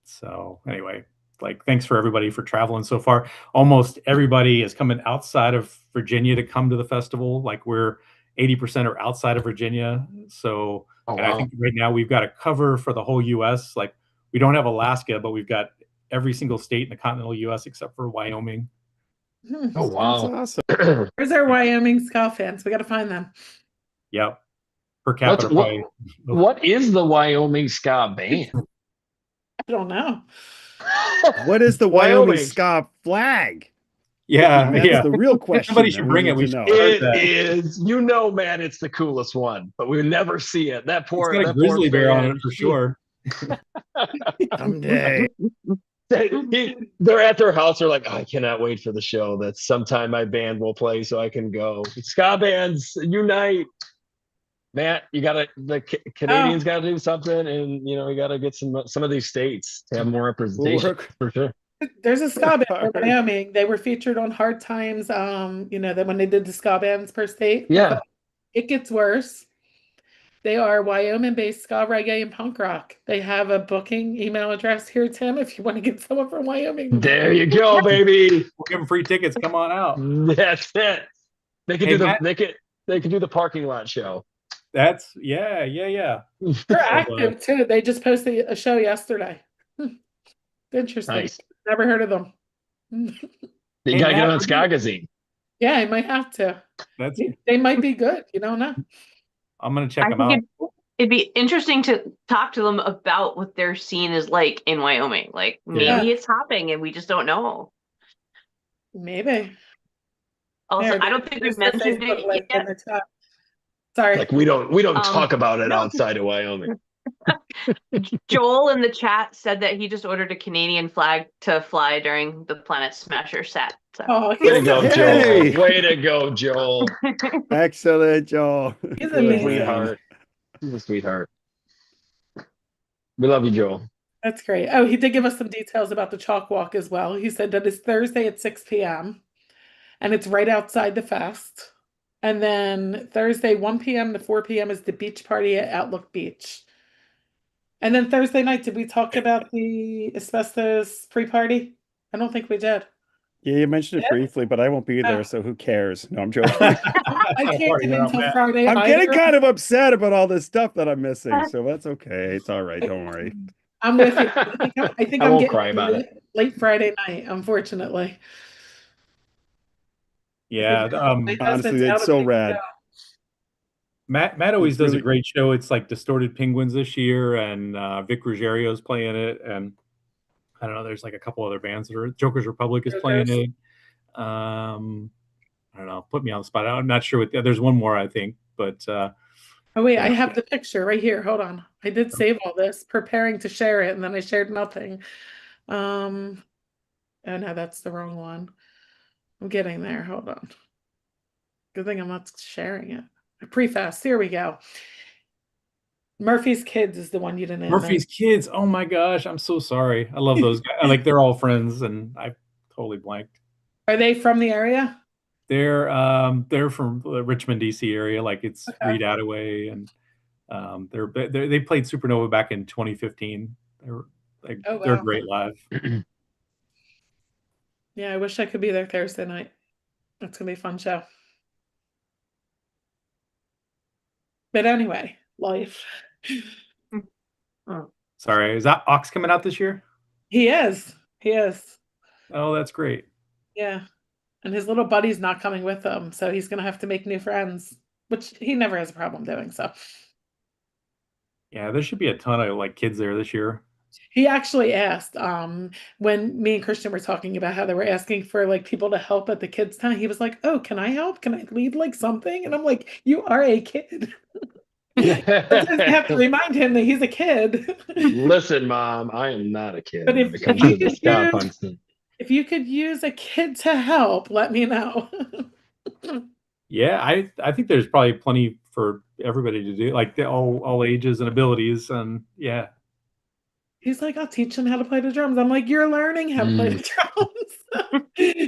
So anyway, like, thanks for everybody for traveling so far. Almost everybody is coming outside of Virginia to come to the festival. Like we're 80% are outside of Virginia. So, I think right now we've got a cover for the whole US. Like we don't have Alaska, but we've got every single state in the continental U.S. except for Wyoming. Oh wow. That's awesome. Where's our Wyoming ska fans? We got to find them. Yep. Per capita probably. What is the Wyoming ska band? I don't know. What is the Wyoming ska flag? Yeah, That's yeah. the real question. Somebody should bring it. We should start It that. is, man, it's the coolest one, but we never see it. That It's poor, got a that grizzly poor bear on fan. it for sure. Someday. They're at their house. They're like, I cannot wait for the show that sometime my band will play so I can go. Ska bands unite. Matt, the Canadians got to do something, and you got to get some of these states to have more representation for sure. There's a ska band in Wyoming. They were featured on Hard Times. That when they did the ska bands per state. Yeah, it gets worse. They are Wyoming-based ska, reggae, and punk rock. They have a booking email address here, Tim, if you want to get someone from Wyoming. There you go, baby. We'll give them free tickets. Come on out. That's it. They can they can do the parking lot show. That's yeah. They're active too. They just posted a show yesterday. Interesting. Nice. Never heard of them. You gotta get on SKAgazine. Yeah, I might have to. They might be good. You don't know. I'm gonna check them out. It'd be interesting to talk to them about what their scene is like in Wyoming. Like maybe it's hopping and we just don't know. Maybe. Also, I don't think we've mentioned it yet. Sorry. Like we don't talk about it outside of Wyoming. Joel in the chat said that he just ordered a Canadian flag to fly during the Planet Smasher set. So. Oh, way to go, Joel! Way to go, Joel! Excellent, Joel. He's a sweetheart. He's a sweetheart. We love you, Joel. That's great. Oh, he did give us some details about the chalk walk as well. He said that it's Thursday at 6 p.m. and it's right outside the fest. And then Thursday, 1 p.m. to 4 p.m. is the beach party at Outlook Beach. And then Thursday night, did we talk about the asbestos pre-party? I don't think we did. Yeah, you mentioned it briefly, but I won't be there, so who cares? No, I'm joking. I can't get until Friday. I'm getting kind of upset about all this stuff that I'm missing, so that's okay. It's all right. Don't worry. I'm with you. I think I I'm won't getting cry about it. Late Friday night, unfortunately. Yeah. Honestly, it's so rad. Matt always does a great show. It's like Distorted Penguins this year, and Vic Ruggiero's playing it, and I don't know. There's like a couple other bands that are. Joker's Republic is playing it. I don't know. Put me on the spot. I'm not sure. There's one more, I think, but. Oh wait, I have the picture right here. Hold on. I did save all this, preparing to share it, and then I shared nothing. Oh no, that's the wrong one. I'm getting there. Hold on. Good thing I'm not sharing it. Preface. Here we go. Murphy's Kids is the one you didn't. Murphy's Kids. Oh my gosh, I'm so sorry. I love those guys. Like they're all friends, and I totally blanked. Are they from the area? They're from the Richmond, DC area. Like it's Reed Attaway, and they played Supernova back in 2015. They're great live. Yeah, I wish I could be there Thursday night. That's gonna be a fun show. But anyway, life. Sorry, is that Ox coming out this year? He is. Oh, that's great. Yeah. And his little buddy's not coming with him, so he's gonna have to make new friends, which he never has a problem doing. So yeah, there should be a ton of like kids there this year. He actually asked, when me and Christian were talking about how they were asking for like people to help at the kids' time, he was like, "Oh, can I help? Can I lead like something?" And I'm like, "You are a kid." I have to remind him that he's a kid. Listen, Mom, I am not a kid. But if you could use a kid to help, let me know. Yeah, I think there's probably plenty for everybody to do, like all ages and abilities, and yeah. He's like, "I'll teach them how to play the drums." I'm like, "You're learning how to play the drums."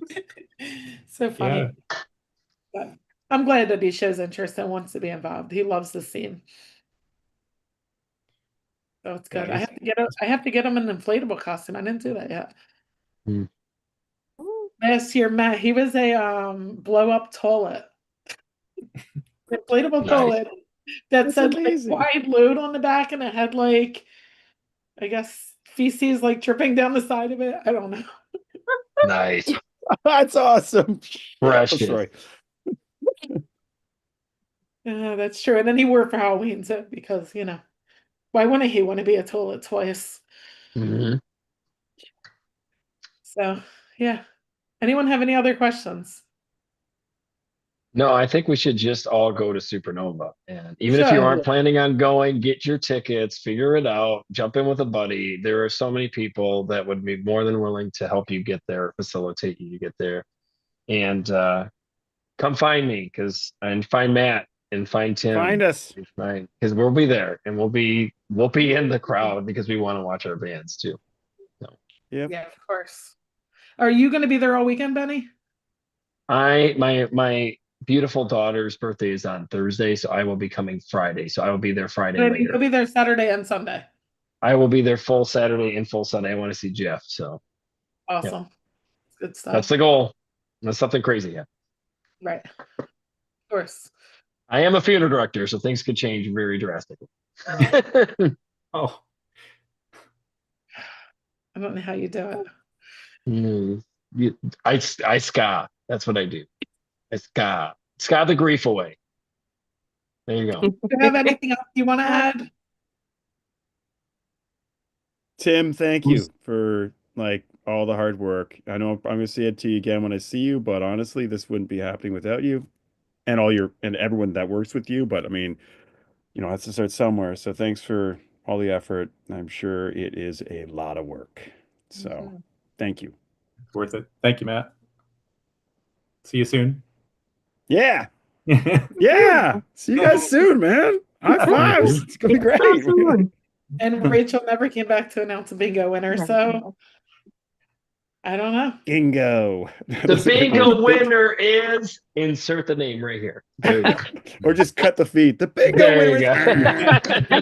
So funny. Yeah. But I'm glad that he shows interest and wants to be involved. He loves the scene. So it's good. Yeah, I have to get him an inflatable costume. I didn't do that yet. Last year, Matt, he was a blow up toilet. Inflatable toilet that said like wide load on the back, and it had like, I guess, feces like dripping down the side of it. I don't know. Nice. That's awesome. Oh, Precious. sorry. That's true. And then he wore it for Halloween, so because why wouldn't he want to be a toilet twice? hmm So yeah. Anyone have any other questions? No, I think we should just all go to Supernova. And even if you Sure. aren't planning on going, get your tickets, figure it out, jump in with a buddy. There are so many people that would be more than willing to help you get there, facilitate you to get there. And come find me and find Matt and find Tim. Find us. Because we'll be there and we'll be in the crowd because we want to watch our bands too. So. Yep. Yeah, of course. Are you going to be there all weekend, Benny? My beautiful daughter's birthday is on Thursday, so I will be coming Friday. So I will be there Friday later. You'll be there Saturday and Sunday. I will be there full Saturday and full Sunday. I want to see Jeff. So awesome. Yeah. Good stuff. That's the goal. That's something crazy. Yeah. Right. Of course. I am a funeral director, so things could change very drastically. Oh, I don't know how you do it. I ska. That's what I do. I ska the grief away. There you go. Do you have anything else you want to add? Tim, thank you for all the hard work. I know I'm going to say it to you again when I see you, but honestly, this wouldn't be happening without you and and everyone that works with you. But I mean, it has to start somewhere. So thanks for all the effort. I'm sure it is a lot of work. So thank you. it's worth it. Thank you, Matt. See you soon. Yeah. Yeah. See you guys soon, man. High fives. It's going to be great. And Rachel never came back to announce a bingo winner, so I don't know. Bingo. The bingo winner is insert the name right here. There you go. Or just cut the feed. The bingo There winner. you go.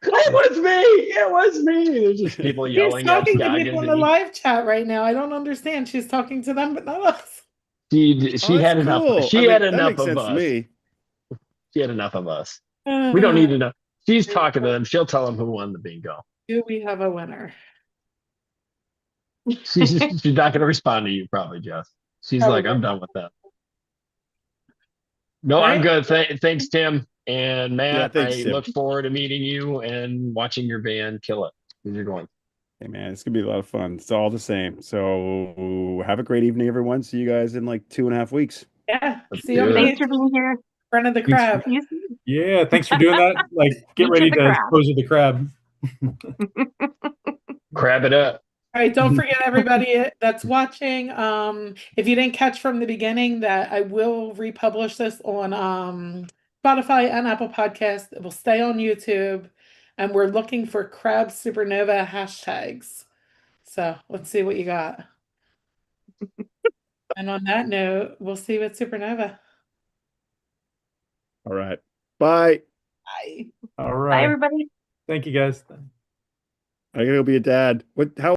It was me. It was me. There's just people She's yelling at talking to people in the SKAgazine. live chat right now. I don't understand. She's talking to them, but not us. She had That's enough. cool. She had that enough makes of sense to us. me. She had enough of us. We don't need enough. She's talking to them. She'll tell them who won the bingo. Do we have a winner? She's not going to respond to you, probably, Jeff. She's Probably like, I'm done with that. No, Right. I'm good. Thanks, Tim and Matt. Yeah, thanks, I Tim. look forward to meeting you and watching your band kill it. Where you're going. Hey, man, it's going to be a lot of fun. It's all the same. So have a great evening, everyone. See you guys in 2.5 weeks. Yeah. Let's See you on do it. the Thanks for being here. front of the crab. Yeah, thanks for doing that. Get Each ready of the to crab. dispose of the crab. Crab it up. All right, don't forget everybody that's watching. If you didn't catch from the beginning that I will republish this on Spotify and Apple Podcasts. It will stay on YouTube, and we're looking for Crab Supernova hashtags. So let's see what you got. And on that note, we'll see you at Supernova. All right. Bye. Bye. All Bye, right. everybody. Thank you, guys. I gotta go be a dad. How